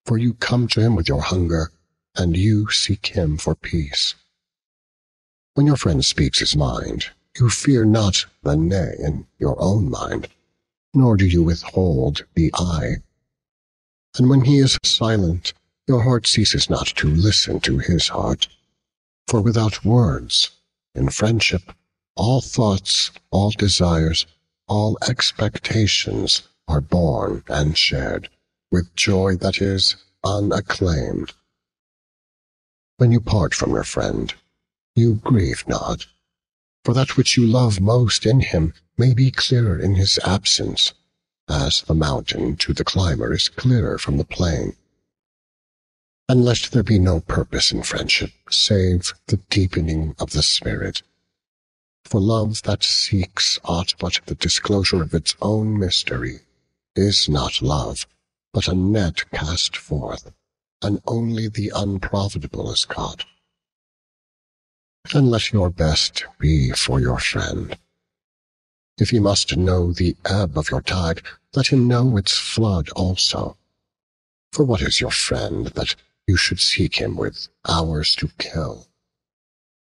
for you come to him with your hunger, and you seek him for peace. When your friend speaks his mind, you fear not the nay in your own mind, nor do you withhold the I. And when he is silent, your heart ceases not to listen to his heart. For without words, in friendship, all thoughts, all desires, all expectations are born and shared with joy that is unacclaimed. When you part from your friend, you grieve not, for that which you love most in him may be clearer in his absence, as the mountain to the climber is clearer from the plain. And let there be no purpose in friendship save the deepening of the spirit. For love that seeks aught but the disclosure of its own mystery is not love, but a net cast forth, and only the unprofitable is caught. And let your best be for your friend. If he must know the ebb of your tide, let him know its flood also. For what is your friend that you should seek him with hours to kill?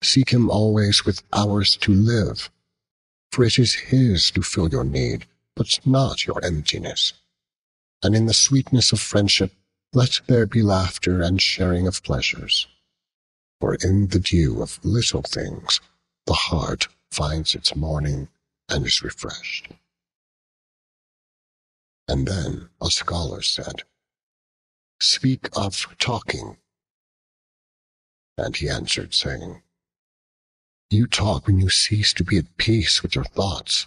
Seek him always with hours to live, for it is his to fill your need, but not your emptiness. And in the sweetness of friendship, let there be laughter and sharing of pleasures. For in the dew of little things, the heart finds its morning and is refreshed. And then a scholar said, Speak of talking. And he answered, saying, You talk when you cease to be at peace with your thoughts.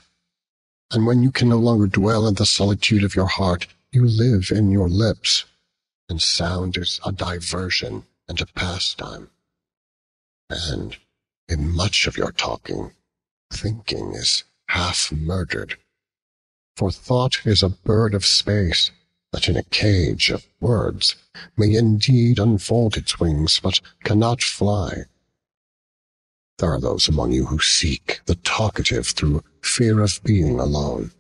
And when you can no longer dwell in the solitude of your heart, you live in your lips, and sound is a diversion and a pastime. And in much of your talking, thinking is half murdered. For thought is a bird of space, that in a cage of words may indeed unfold its wings, but cannot fly. There are those among you who seek the talkative through fear of being alone.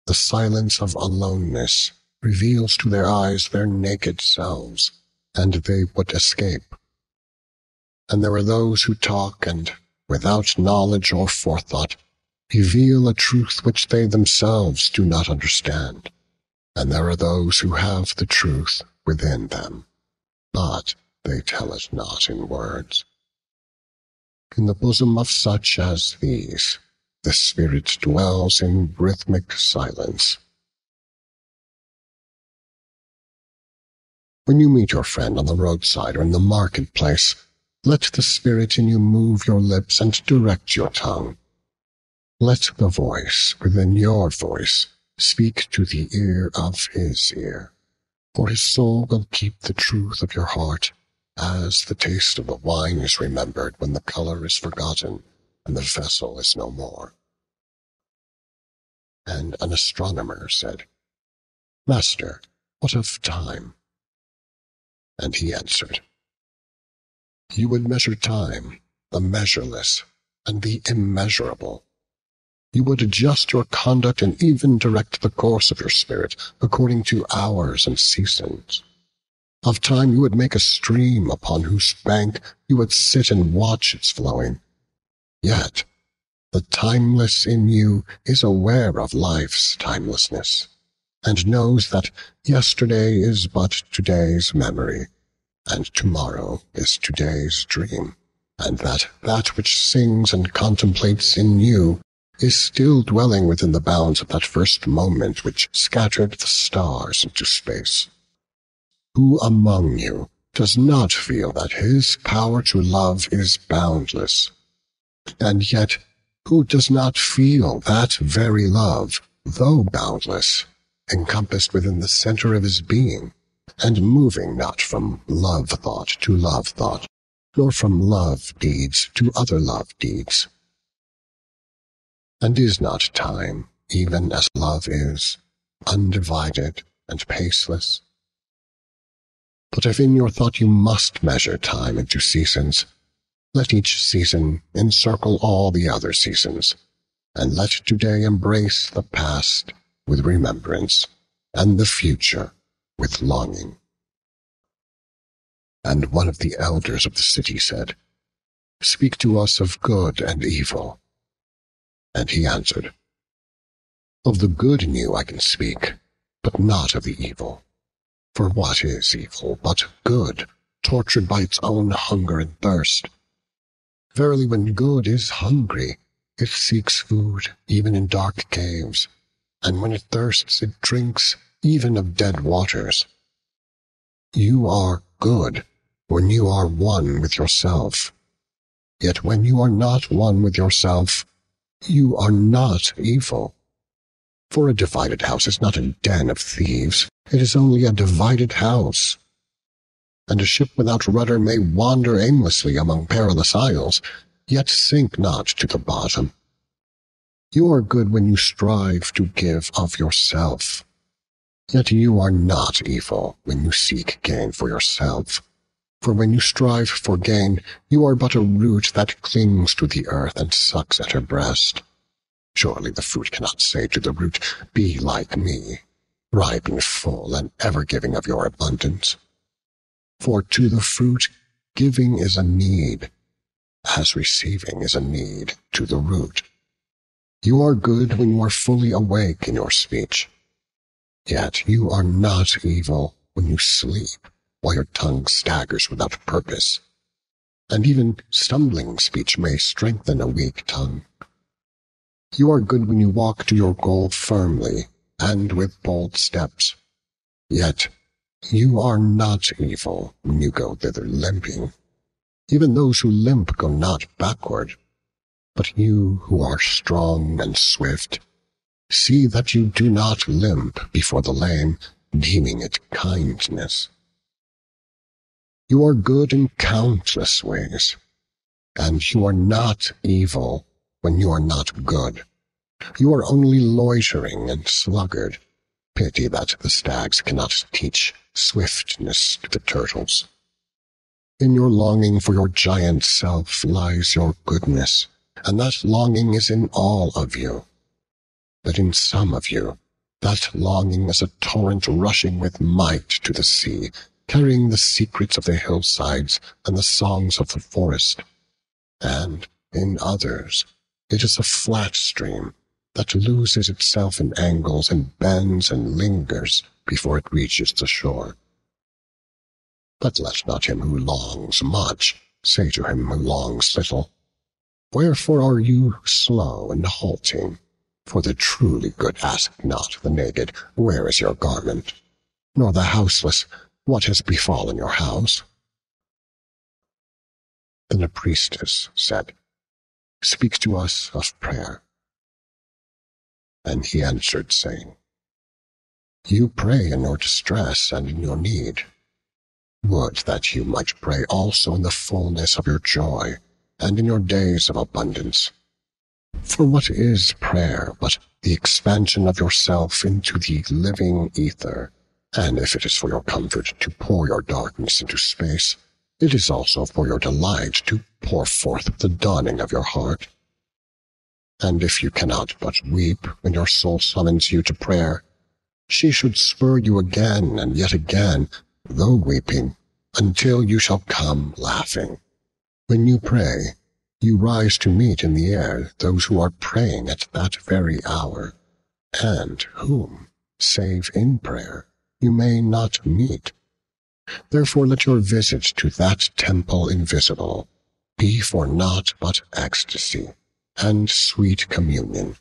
The silence of aloneness reveals to their eyes their naked selves, and they would escape. And there are those who talk and, without knowledge or forethought, reveal a truth which they themselves do not understand. And there are those who have the truth within them, but they tell it not in words. In the bosom of such as these, the Spirit dwells in rhythmic silence. When you meet your friend on the roadside or in the marketplace, let the Spirit in you move your lips and direct your tongue. Let the voice within your voice speak to the ear of his ear, for his soul will keep the truth of your heart, as the taste of the wine is remembered when the color is forgotten and the vessel is no more. And an astronomer said, "Master, what of time?" And he answered, "You would measure time, the measureless, and the immeasurable. You would adjust your conduct and even direct the course of your spirit according to hours and seasons. Of time you would make a stream upon whose bank you would sit and watch its flowing. Yet the timeless in you is aware of life's timelessness, and knows that yesterday is but today's memory, and tomorrow is today's dream, and that which sings and contemplates in you is still dwelling within the bounds of that first moment which scattered the stars into space. Who among you does not feel that his power to love is boundless? And yet, who does not feel that very love, though boundless, encompassed within the center of his being, and moving not from love thought to love thought, nor from love deeds to other love deeds? And is not time, even as love is, undivided and paceless? But if in your thought you must measure time into seasons, let each season encircle all the other seasons, and let today embrace the past with remembrance, and the future with longing." And one of the elders of the city said, "Speak to us of good and evil." And he answered, "Of the good in you I can speak, but not of the evil. For what is evil but good, tortured by its own hunger and thirst? Verily, when good is hungry, it seeks food even in dark caves, and when it thirsts, it drinks even of dead waters. You are good when you are one with yourself. Yet when you are not one with yourself, you are not evil. For a divided house is not a den of thieves, it is only a divided house. And a ship without rudder may wander aimlessly among perilous isles, yet sink not to the bottom. You are good when you strive to give of yourself. Yet you are not evil when you seek gain for yourself. For when you strive for gain, you are but a root that clings to the earth and sucks at her breast. Surely the fruit cannot say to the root, 'Be like me, ripen full and ever giving of your abundance.' For to the fruit, giving is a need, as receiving is a need to the root. You are good when you are fully awake in your speech. Yet you are not evil when you sleep, while your tongue staggers without purpose. And even stumbling speech may strengthen a weak tongue. You are good when you walk to your goal firmly and with bold steps. Yet you are not evil when you go thither limping. Even those who limp go not backward. But you who are strong and swift, see that you do not limp before the lame, deeming it kindness. You are good in countless ways, and you are not evil when you are not good. You are only loitering and sluggard. Pity that the stags cannot teach swiftness to the turtles. In your longing for your giant self lies your goodness, and that longing is in all of you. But in some of you, that longing is a torrent rushing with might to the sea, carrying the secrets of the hillsides and the songs of the forest. And in others, it is a flat stream that loses itself in angles and bends and lingers before it reaches the shore. But let not him who longs much say to him who longs little, Wherefore are you slow and halting? For the truly good ask not the naked, Where is your garment? Nor the houseless, What has befallen your house? Then a priestess said, Speak to us of prayer. And he answered, saying, You pray in your distress and in your need. Would that you might pray also in the fullness of your joy, and in your days of abundance. For what is prayer but the expansion of yourself into the living ether? And if it is for your comfort to pour your darkness into space, it is also for your delight to pour forth the dawning of your heart. And if you cannot but weep when your soul summons you to prayer, she should spur you again and yet again, though weeping, until you shall come laughing. When you pray, you rise to meet in the air those who are praying at that very hour, and whom, save in prayer, you may not meet. Therefore let your visit to that temple invisible be for naught but ecstasy and sweet communion.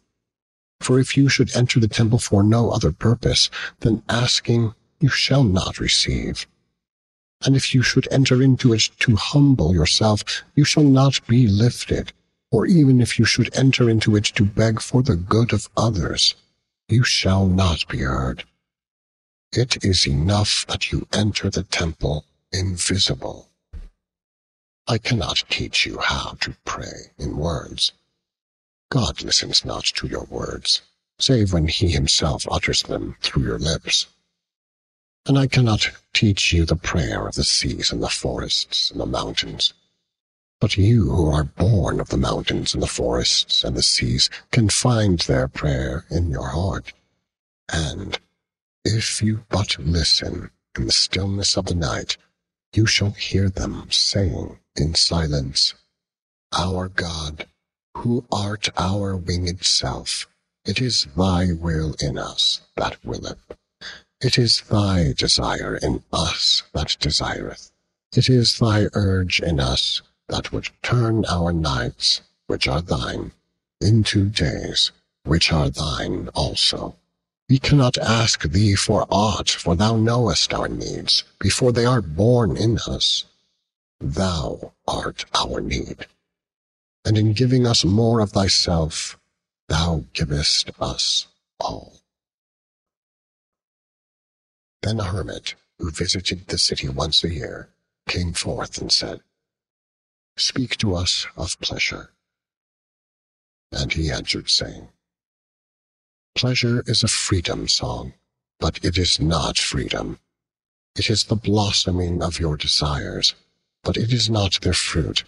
For if you should enter the temple for no other purpose than asking, you shall not receive. And if you should enter into it to humble yourself, you shall not be lifted. Or even if you should enter into it to beg for the good of others, you shall not be heard. It is enough that you enter the temple invisible. I cannot teach you how to pray in words. God listens not to your words, save when he himself utters them through your lips. And I cannot teach you the prayer of the seas and the forests and the mountains. But you who are born of the mountains and the forests and the seas can find their prayer in your heart. And if you but listen in the stillness of the night, you shall hear them saying in silence, Our God, who art our winged self, it is thy will in us that willeth. It is thy desire in us that desireth. It is thy urge in us that would turn our nights, which are thine, into days, which are thine also. We cannot ask thee for aught, for thou knowest our needs before they are born in us. Thou art our need. And in giving us more of thyself, thou givest us all. Then a hermit, who visited the city once a year, came forth and said, Speak to us of pleasure. And he answered, saying, Pleasure is a freedom song, but it is not freedom. It is the blossoming of your desires, but it is not their fruit.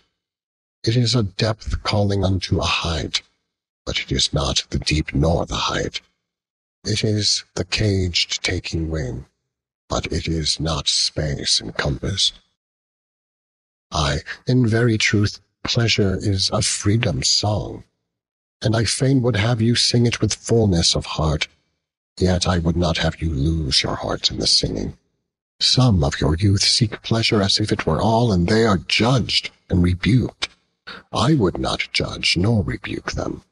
It is a depth calling unto a height, but it is not the deep nor the height. It is the caged taking wing, but it is not space encompassed. Aye, in very truth, pleasure is a freedom song, and I fain would have you sing it with fullness of heart, yet I would not have you lose your heart in the singing. Some of your youth seek pleasure as if it were all, and they are judged and rebuked. I would not judge nor rebuke them.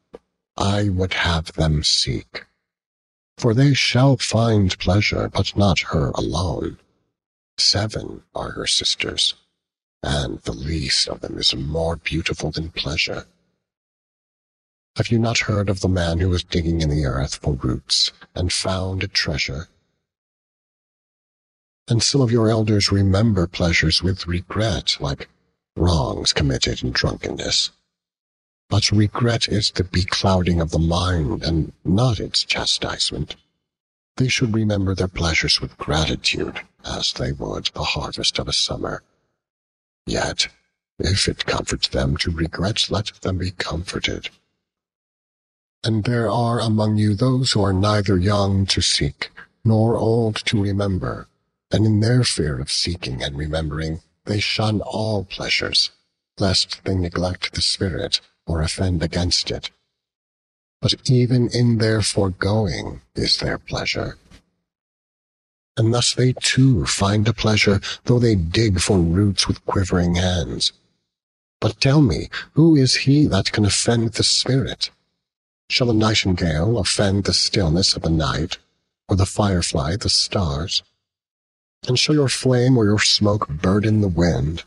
I would have them seek. For they shall find pleasure, but not her alone. 7 are her sisters, and the least of them is more beautiful than pleasure. Have you not heard of the man who was digging in the earth for roots and found a treasure? And some of your elders remember pleasures with regret, like wrongs committed in drunkenness. But regret is the beclouding of the mind, and not its chastisement. They should remember their pleasures with gratitude, as they would the harvest of a summer. Yet, if it comforts them to regret, let them be comforted. And there are among you those who are neither young to seek, nor old to remember, and in their fear of seeking and remembering, they shun all pleasures, lest they neglect the Spirit or offend against it. But even in their foregoing is their pleasure. And thus they too find a pleasure, though they dig for roots with quivering hands. But tell me, who is he that can offend the spirit? Shall a nightingale offend the stillness of the night, or the firefly the stars? And shall your flame or your smoke burden the wind?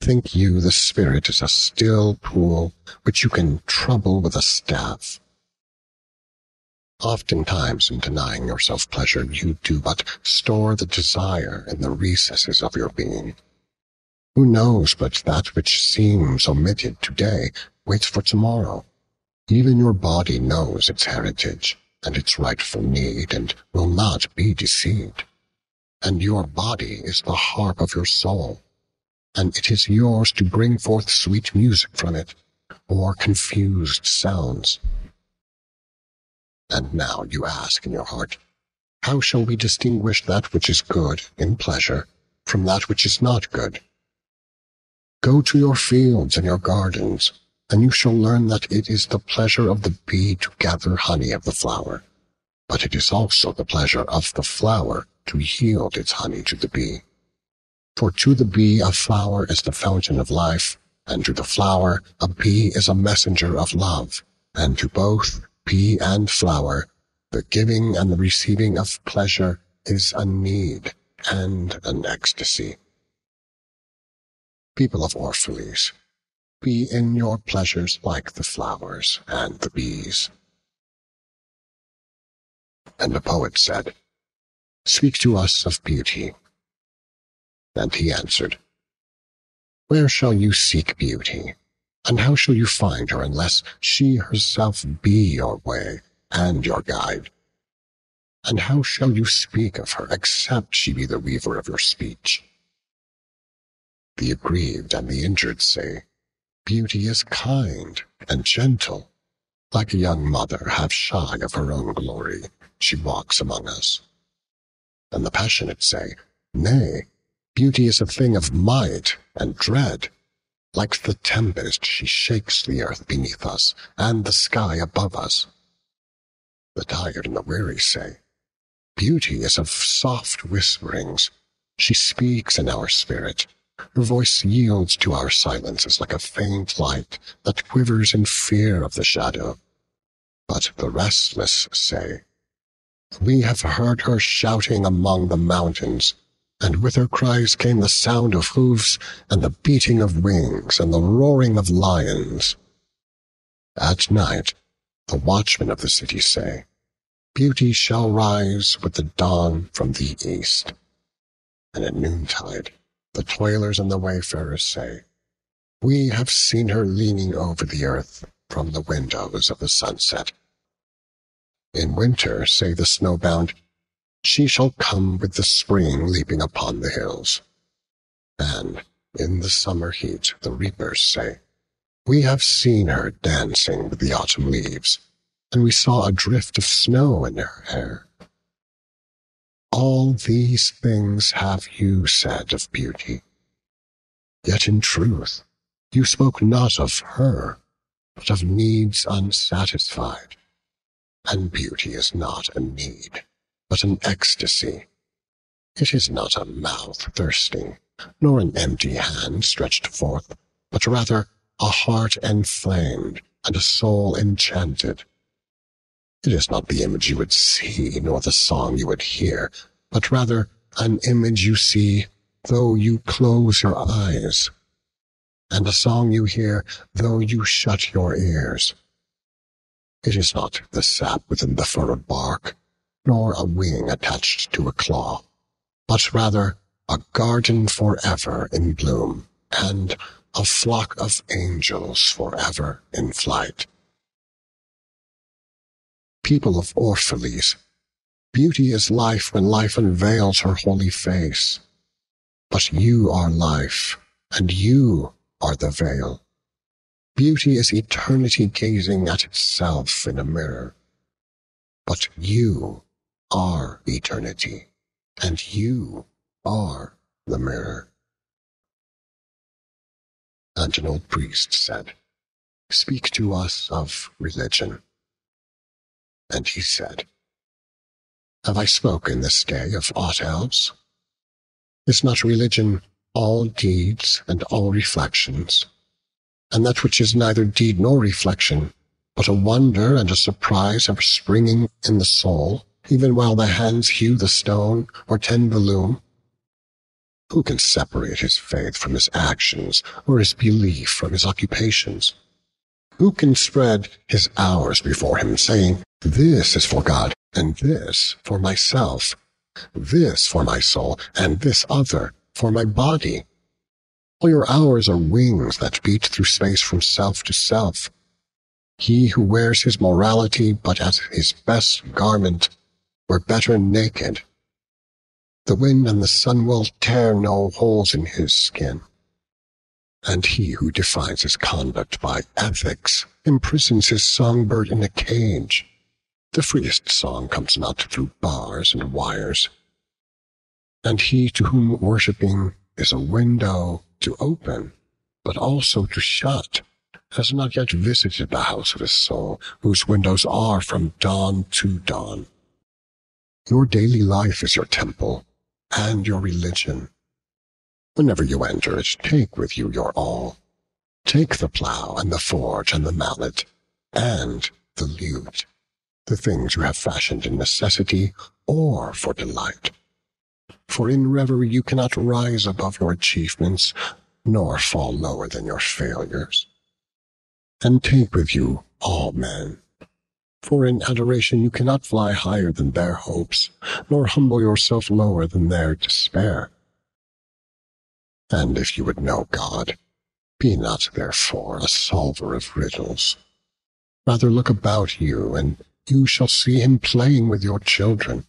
Think you the spirit is a still pool which you can trouble with a staff? Oftentimes in denying yourself pleasure, you do but store the desire in the recesses of your being. Who knows but that which seems omitted today waits for tomorrow? Even your body knows its heritage and its rightful need, and will not be deceived. And your body is the harp of your soul, and it is yours to bring forth sweet music from it, or confused sounds. And now you ask in your heart, how shall we distinguish that which is good in pleasure from that which is not good? Go to your fields and your gardens, and you shall learn that it is the pleasure of the bee to gather honey of the flower, but it is also the pleasure of the flower to yield its honey to the bee. For to the bee a flower is the fountain of life, and to the flower a bee is a messenger of love, and to both bee and flower the giving and the receiving of pleasure is a need and an ecstasy. People of Orphalese, be in your pleasures like the flowers and the bees. And the poet said, speak to us of beauty. And he answered, where shall you seek beauty, and how shall you find her unless she herself be your way and your guide? And how shall you speak of her except she be the weaver of your speech? The aggrieved and the injured say, beauty is kind and gentle. Like a young mother half shy of her own glory, she walks among us. And the passionate say, nay, beauty is a thing of might and dread. Like the tempest, she shakes the earth beneath us and the sky above us. The tired and the weary say, beauty is of soft whisperings. She speaks in our spirit. Her voice yields to our silences like a faint light that quivers in fear of the shadow. But the restless say, we have heard her shouting among the mountains, and with her cries came the sound of hoofs and the beating of wings and the roaring of lions. At night, the watchmen of the city say, beauty shall rise with the dawn from the east. And at noontide, the toilers and the wayfarers say, we have seen her leaning over the earth from the windows of the sunset. In winter, say the snowbound, she shall come with the spring leaping upon the hills. And in the summer heat, the reapers say, we have seen her dancing with the autumn leaves, and we saw a drift of snow in her hair. All these things have you said of beauty. Yet in truth, you spoke not of her, but of needs unsatisfied. And beauty is not a need, but an ecstasy. It is not a mouth thirsting, nor an empty hand stretched forth, but rather a heart enflamed and a soul enchanted. It is not the image you would see, nor the song you would hear, but rather an image you see, though you close your eyes, and a song you hear, though you shut your ears. It is not the sap within the furrowed bark, nor a wing attached to a claw, but rather a garden forever in bloom, and a flock of angels forever in flight. People of Orphalese, beauty is life when life unveils her holy face. But you are life, and you are the veil. Beauty is eternity gazing at itself in a mirror. But you are eternity, and you are the mirror. And an old priest said, speak to us of religion. And he said, have I spoken this day of aught else? Is not religion all deeds and all reflections, and that which is neither deed nor reflection, but a wonder and a surprise ever springing in the soul, even while the hands hew the stone or tend the loom? Who can separate his faith from his actions, or his belief from his occupations? Who can spread his hours before him, saying, "This is for God, and this for myself, this for my soul, and this other for my body"? All your hours are wings that beat through space from self to self. He who wears his morality but as his best garment were better naked. The wind and the sun will tear no holes in his skin. And he who defines his conduct by ethics imprisons his songbird in a cage. The freest song comes not through bars and wires. And he to whom worshipping is a window to open, but also to shut, has not yet visited the house of his soul, whose windows are from dawn to dawn. Your daily life is your temple and your religion. Whenever you enter it, take with you your all. Take the plow and the forge and the mallet and the lute, the things you have fashioned in necessity or for delight. For in reverie you cannot rise above your achievements, nor fall lower than your failures. And take with you all men, for in adoration you cannot fly higher than their hopes, nor humble yourself lower than their despair. And if you would know God, be not therefore a solver of riddles. Rather look about you, and you shall see him playing with your children.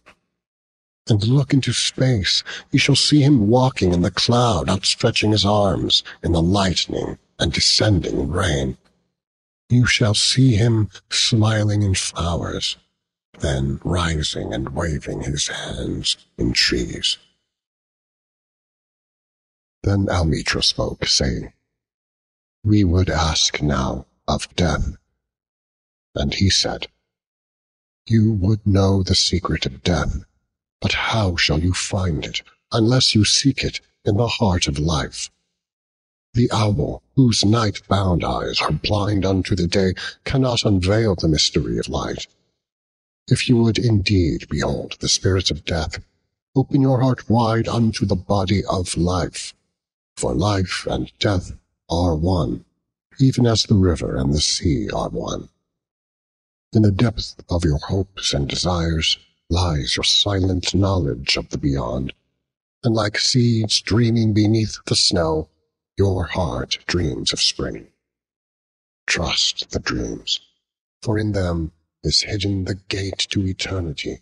And look into space, you shall see him walking in the cloud, outstretching his arms in the lightning and descending rain. You shall see him smiling in flowers, then rising and waving his hands in trees. Then Almitra spoke, saying, "We would ask now of death." And he said, "You would know the secret of death, but how shall you find it unless you seek it in the heart of life? The owl, whose night-bound eyes are blind unto the day, cannot unveil the mystery of light. If you would indeed behold the spirit of death, open your heart wide unto the body of life. For life and death are one, even as the river and the sea are one. In the depth of your hopes and desires lies your silent knowledge of the beyond, and like seeds dreaming beneath the snow, your heart dreams of spring. Trust the dreams, for in them is hidden the gate to eternity.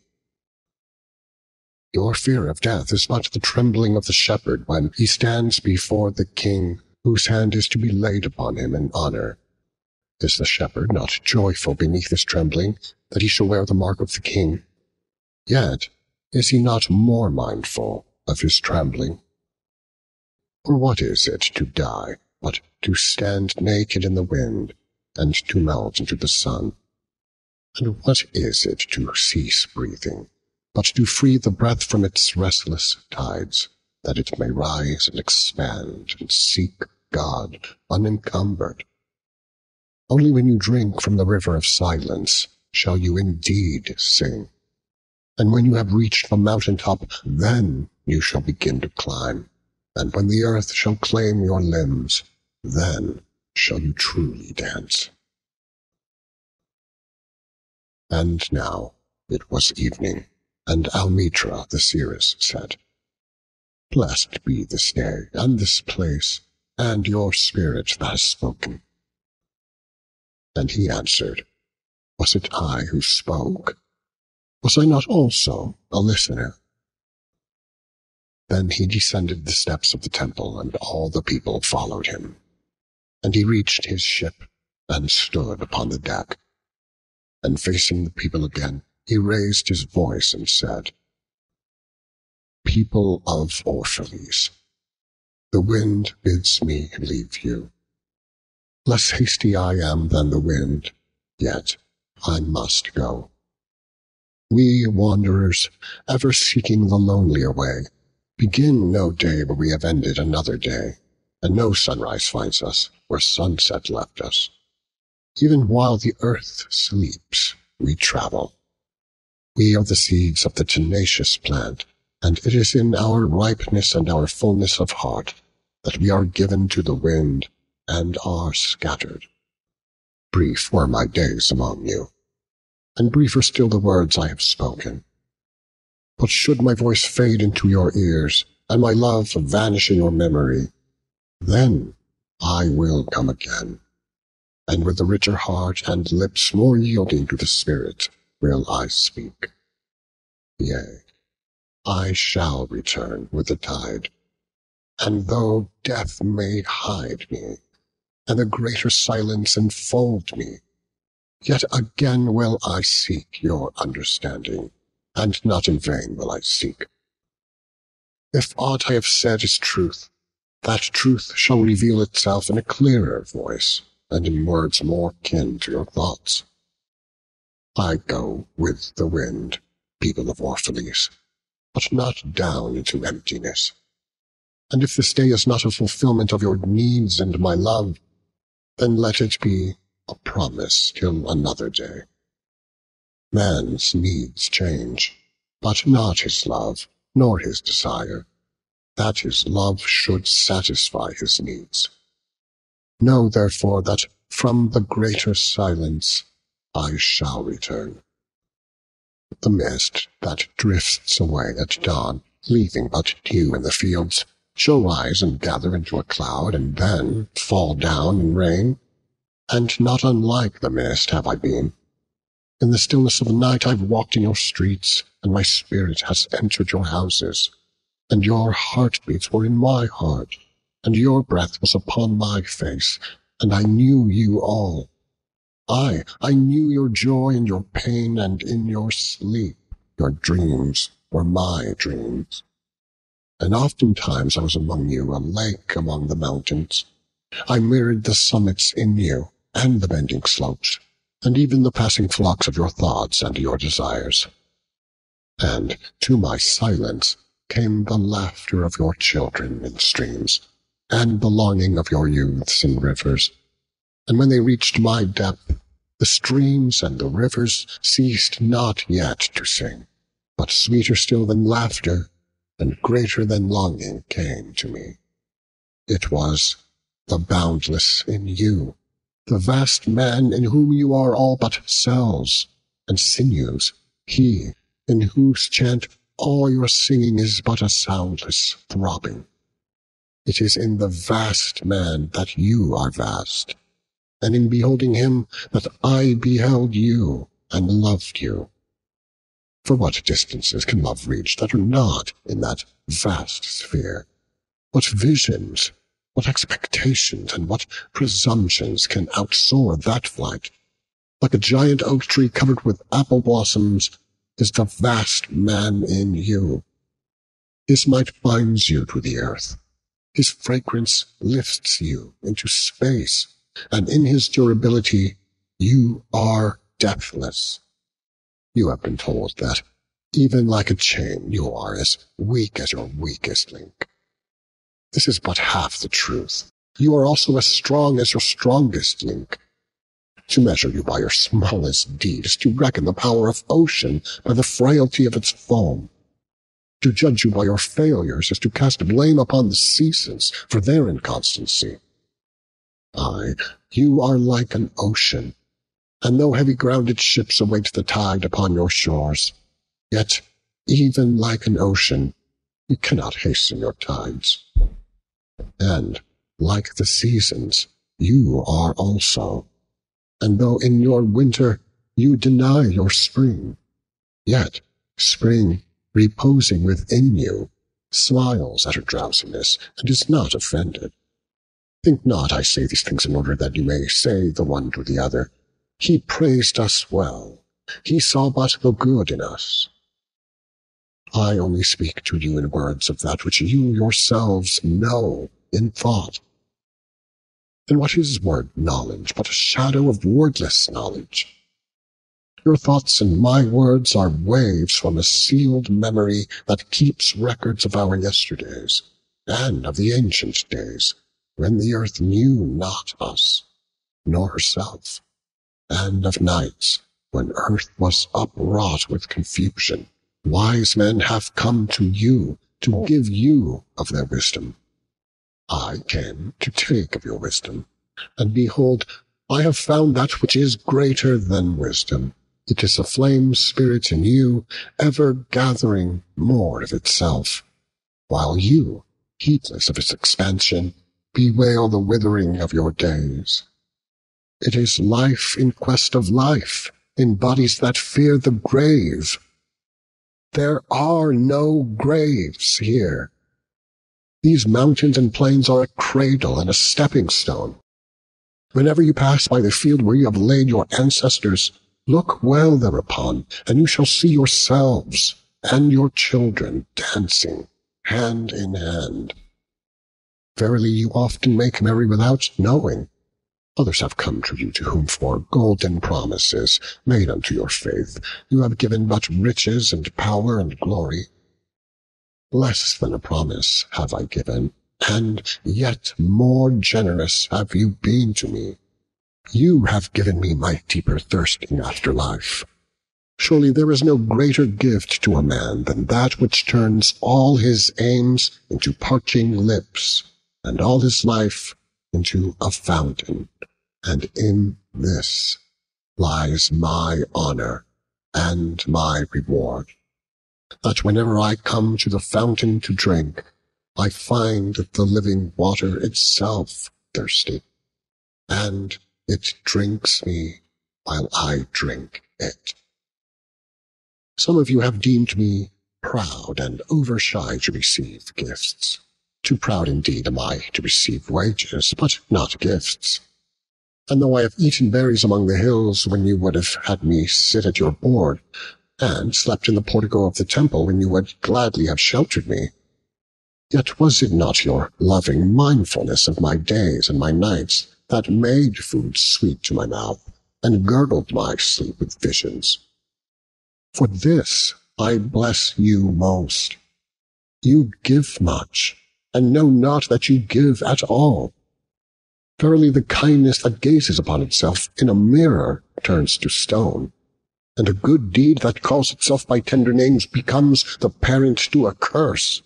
Your fear of death is but the trembling of the shepherd when he stands before the king, whose hand is to be laid upon him in honor. Is the shepherd not joyful beneath his trembling, that he shall wear the mark of the king? Yet is he not more mindful of his trembling? For what is it to die, but to stand naked in the wind, and to melt into the sun? And what is it to cease breathing, but to free the breath from its restless tides, that it may rise and expand and seek God unencumbered? Only when you drink from the river of silence shall you indeed sing. And when you have reached the mountain-top, then you shall begin to climb. And when the earth shall claim your limbs, then shall you truly dance. And now it was evening, and Almitra the seeress said, "Blessed be this day, and this place, and your spirit that has spoken." And he answered, "Was it I who spoke? Was I not also a listener?" Then he descended the steps of the temple, and all the people followed him. And he reached his ship, and stood upon the deck. And facing the people again, he raised his voice and said, "People of Orphalese, the wind bids me leave you. Less hasty I am than the wind, yet I must go. We wanderers, ever seeking the lonelier way, begin no day where we have ended another day, and no sunrise finds us where sunset left us. Even while the earth sleeps, we travel. We are the seeds of the tenacious plant, and it is in our ripeness and our fullness of heart that we are given to the wind and are scattered. Brief were my days among you, and briefer still the words I have spoken. But should my voice fade into your ears, and my love vanish in your memory, then I will come again, and with a richer heart and lips more yielding to the Spirit will I speak. Yea, I shall return with the tide, and though death may hide me, and the greater silence enfold me, yet again will I seek your understanding, and not in vain will I seek. If aught I have said is truth, that truth shall reveal itself in a clearer voice, and in words more kin to your thoughts. I go with the wind, people of Orphalese, but not down into emptiness. And if this day is not a fulfillment of your needs and my love, then let it be a promise till another day. Man's needs change, but not his love, nor his desire, that his love should satisfy his needs. Know therefore that from the greater silence I shall return. The mist that drifts away at dawn, leaving but dew in the fields, shall rise and gather into a cloud, and then fall down in rain. And not unlike the mist have I been. In the stillness of the night I've walked in your streets, and my spirit has entered your houses, and your heartbeats were in my heart, and your breath was upon my face, and I knew you all. I knew your joy and your pain, and in your sleep your dreams were my dreams. And oftentimes I was among you, a lake among the mountains. I mirrored the summits in you, and the bending slopes, and even the passing flocks of your thoughts and your desires. And to my silence came the laughter of your children in streams, and the longing of your youths in rivers. And when they reached my depth, the streams and the rivers ceased not yet to sing, but sweeter still than laughter, and greater than longing came to me. It was the boundless in you, the vast man in whom you are all but cells and sinews, he in whose chant all your singing is but a soundless throbbing. It is in the vast man that you are vast, and in beholding him that I beheld you and loved you. For what distances can love reach that are not in that vast sphere? What visions, what expectations, and what presumptions can outsoar that flight? Like a giant oak tree covered with apple blossoms is the vast man in you. His might binds you to the earth. His fragrance lifts you into space, and in his durability you are deathless. You have been told that, even like a chain, you are as weak as your weakest link. This is but half the truth. You are also as strong as your strongest link. To measure you by your smallest deed is to reckon the power of ocean by the frailty of its foam. To judge you by your failures is to cast blame upon the seasons for their inconstancy. Aye, you are like an ocean, and though heavy-grounded ships await the tide upon your shores, yet even like an ocean, you cannot hasten your tides. And like the seasons, you are also. And though in your winter you deny your spring, yet spring, reposing within you, smiles at her drowsiness and is not offended. Think not I say these things in order that you may say the one to the other, he praised us well, he saw but the good in us. I only speak to you in words of that which you yourselves know in thought. And what is word knowledge but a shadow of wordless knowledge? Your thoughts and my words are waves from a sealed memory that keeps records of our yesterdays and of the ancient days, when the earth knew not us, nor herself, and of nights, when earth was upwrought with confusion, wise men have come to you to give you of their wisdom. I came to take of your wisdom, and behold, I have found that which is greater than wisdom. It is a flame spirit in you, ever gathering more of itself, while you, heedless of its expansion, bewail the withering of your days. It is life in quest of life, in bodies that fear the grave. There are no graves here. These mountains and plains are a cradle and a stepping stone. Whenever you pass by the field where you have laid your ancestors, look well thereupon, and you shall see yourselves and your children dancing hand in hand. Verily, you often make merry without knowing. Others have come to you to whom for golden promises made unto your faith you have given much riches and power and glory. Less than a promise have I given, and yet more generous have you been to me. You have given me my deeper thirsting after life. Surely there is no greater gift to a man than that which turns all his aims into parching lips, and all his life into a fountain. And in this lies my honor and my reward, that whenever I come to the fountain to drink, I find the living water itself thirsty, and it drinks me while I drink it. Some of you have deemed me proud and overshy to receive gifts. Too proud indeed am I to receive wages, but not gifts. And though I have eaten berries among the hills when you would have had me sit at your board, and slept in the portico of the temple when you would gladly have sheltered me, yet was it not your loving mindfulness of my days and my nights that made food sweet to my mouth, and girdled my sleep with visions? For this I bless you most. You give much, and know not that you give at all. Verily the kindness that gazes upon itself in a mirror turns to stone, and a good deed that calls itself by tender names becomes the parent to a curse.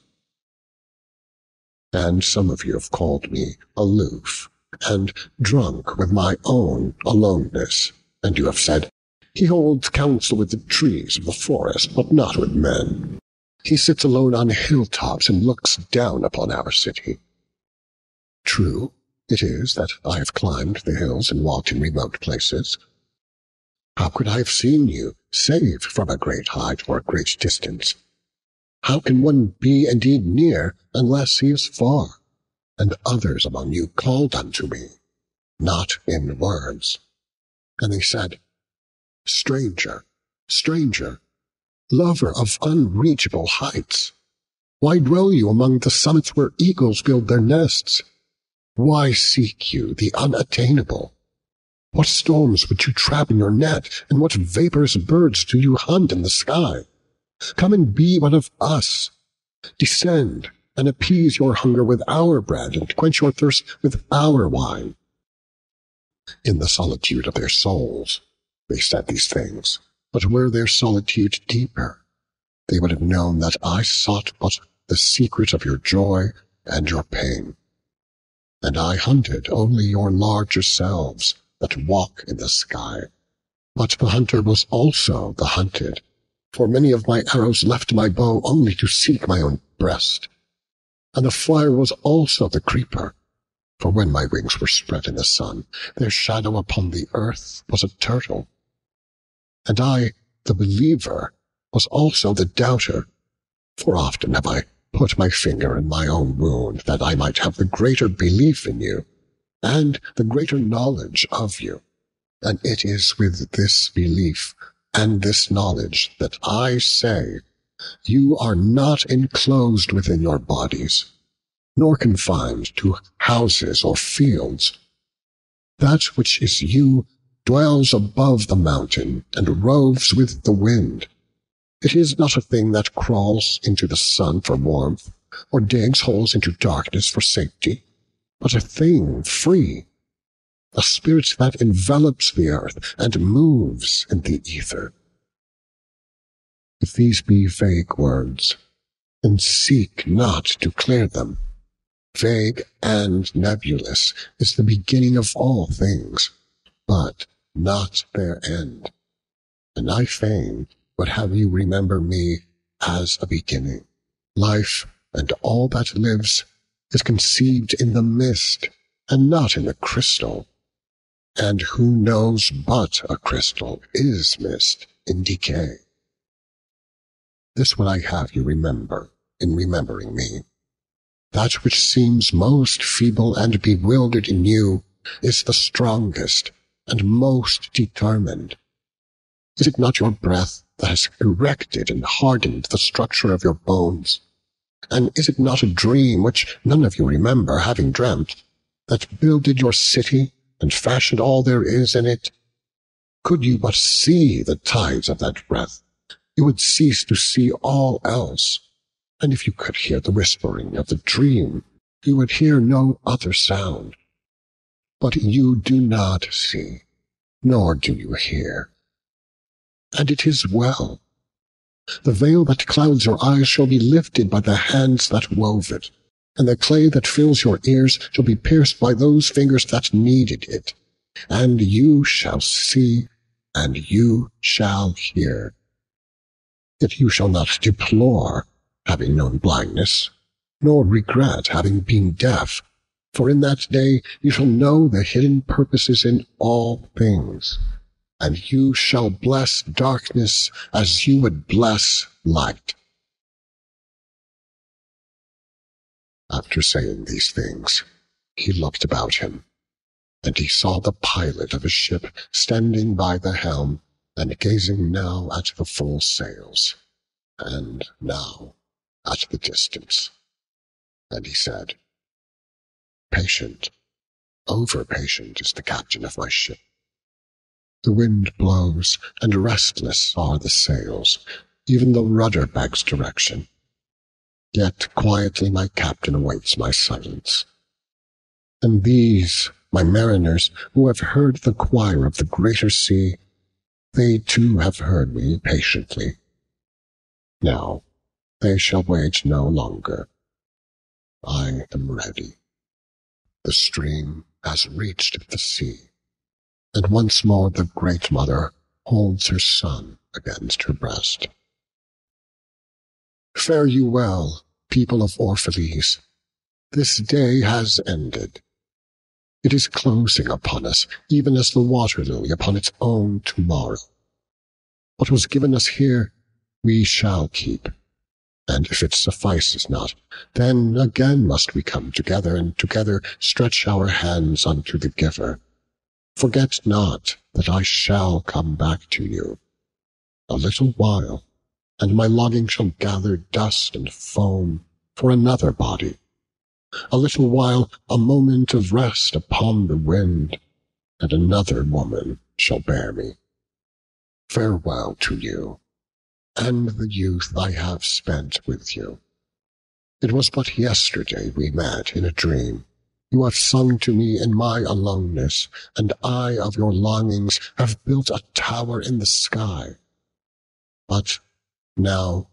And some of you have called me aloof, and drunk with my own aloneness, and you have said, he holds counsel with the trees of the forest, but not with men. He sits alone on hilltops and looks down upon our city. True, it is that I have climbed the hills and walked in remote places. How could I have seen you, save from a great height or a great distance? How can one be indeed near unless he is far? And others among you called unto me, not in words. And they said, Stranger, stranger, lover of unreachable heights, why dwell you among the summits where eagles build their nests? Why seek you the unattainable? What storms would you trap in your net, and what vaporous birds do you hunt in the sky? Come and be one of us. Descend and appease your hunger with our bread, and quench your thirst with our wine. In the solitude of their souls, they said these things, but were their solitude deeper, they would have known that I sought but the secret of your joy and your pain. And I hunted only your larger selves that walk in the sky. But the hunter was also the hunted, for many of my arrows left my bow only to seek my own breast. And the fire was also the creeper, for when my wings were spread in the sun, their shadow upon the earth was a turtle. And I, the believer, was also the doubter, for often have I put my finger in my own wound, that I might have the greater belief in you, and the greater knowledge of you. And it is with this belief and this knowledge that I say, you are not enclosed within your bodies, nor confined to houses or fields. That which is you dwells above the mountain and roves with the wind. It is not a thing that crawls into the sun for warmth, or digs holes into darkness for safety. but a thing free, a spirit that envelops the earth and moves in the ether. If these be vague words, then seek not to clear them. Vague and nebulous is the beginning of all things, but not their end. And I fain would have you remember me as a beginning. Life and all that lives is conceived in the mist, and not in the crystal. And who knows but a crystal is mist in decay? This would I have you remember in remembering me. That which seems most feeble and bewildered in you is the strongest and most determined. Is it not your breath that has erected and hardened the structure of your bones? And is it not a dream which none of you remember having dreamt, that builded your city and fashioned all there is in it? Could you but see the tides of that breath, you would cease to see all else. And if you could hear the whispering of the dream, you would hear no other sound. But you do not see, nor do you hear. And it is well. The veil that clouds your eyes shall be lifted by the hands that wove it, and the clay that fills your ears shall be pierced by those fingers that kneaded it. And you shall see, and you shall hear. Yet you shall not deplore having known blindness, nor regret having been deaf, for in that day you shall know the hidden purposes in all things, and you shall bless darkness as you would bless light. After saying these things, he looked about him, and he saw the pilot of a ship standing by the helm and gazing now at the full sails, and now at the distance. And he said, "Patient, over-patient is the captain of my ship. The wind blows, and restless are the sails, even the rudder begs direction. Yet quietly my captain awaits my silence. And these, my mariners, who have heard the choir of the greater sea, they too have heard me patiently. Now they shall wait no longer. I am ready. The stream has reached the sea, and once more the Great Mother holds her son against her breast. Fare you well, people of Orphalese. This day has ended. It is closing upon us, even as the water lily upon its own tomorrow. What was given us here, we shall keep. And if it suffices not, then again must we come together, and together stretch our hands unto the giver. Forget not that I shall come back to you. A little while, and my longing shall gather dust and foam for another body. A little while, a moment of rest upon the wind, and another woman shall bear me. Farewell to you, and the youth I have spent with you. It was but yesterday we met in a dream. You have sung to me in my aloneness, and I of your longings have built a tower in the sky. But now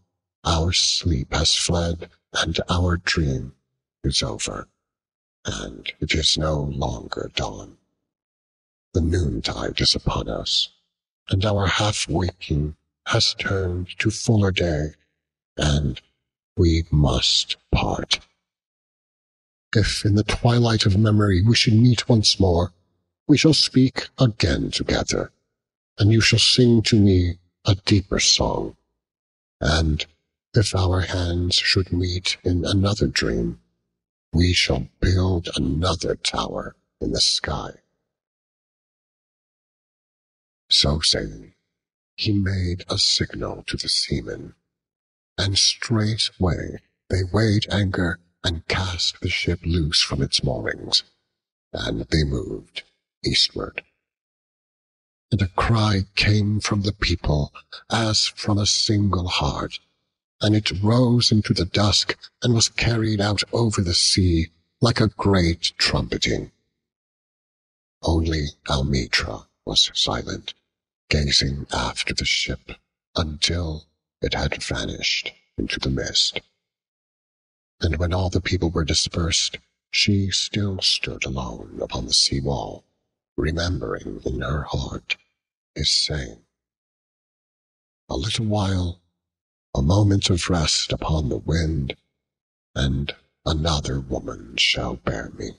our sleep has fled, and our dream is over, and it is no longer dawn. The noontide is upon us, and our half-waking has turned to fuller day, and we must part. If in the twilight of memory we should meet once more, we shall speak again together, and you shall sing to me a deeper song. And if our hands should meet in another dream, we shall build another tower in the sky." So saying, he made a signal to the seamen, and straightway they weighed anchor and cast the ship loose from its moorings, and they moved eastward. And a cry came from the people as from a single heart, and it rose into the dusk and was carried out over the sea like a great trumpeting. Only Almitra was silent, gazing after the ship until it had vanished into the mist. And when all the people were dispersed, she still stood alone upon the sea wall, remembering in her heart his saying, "A little while, a moment of rest upon the wind, and another woman shall bear me."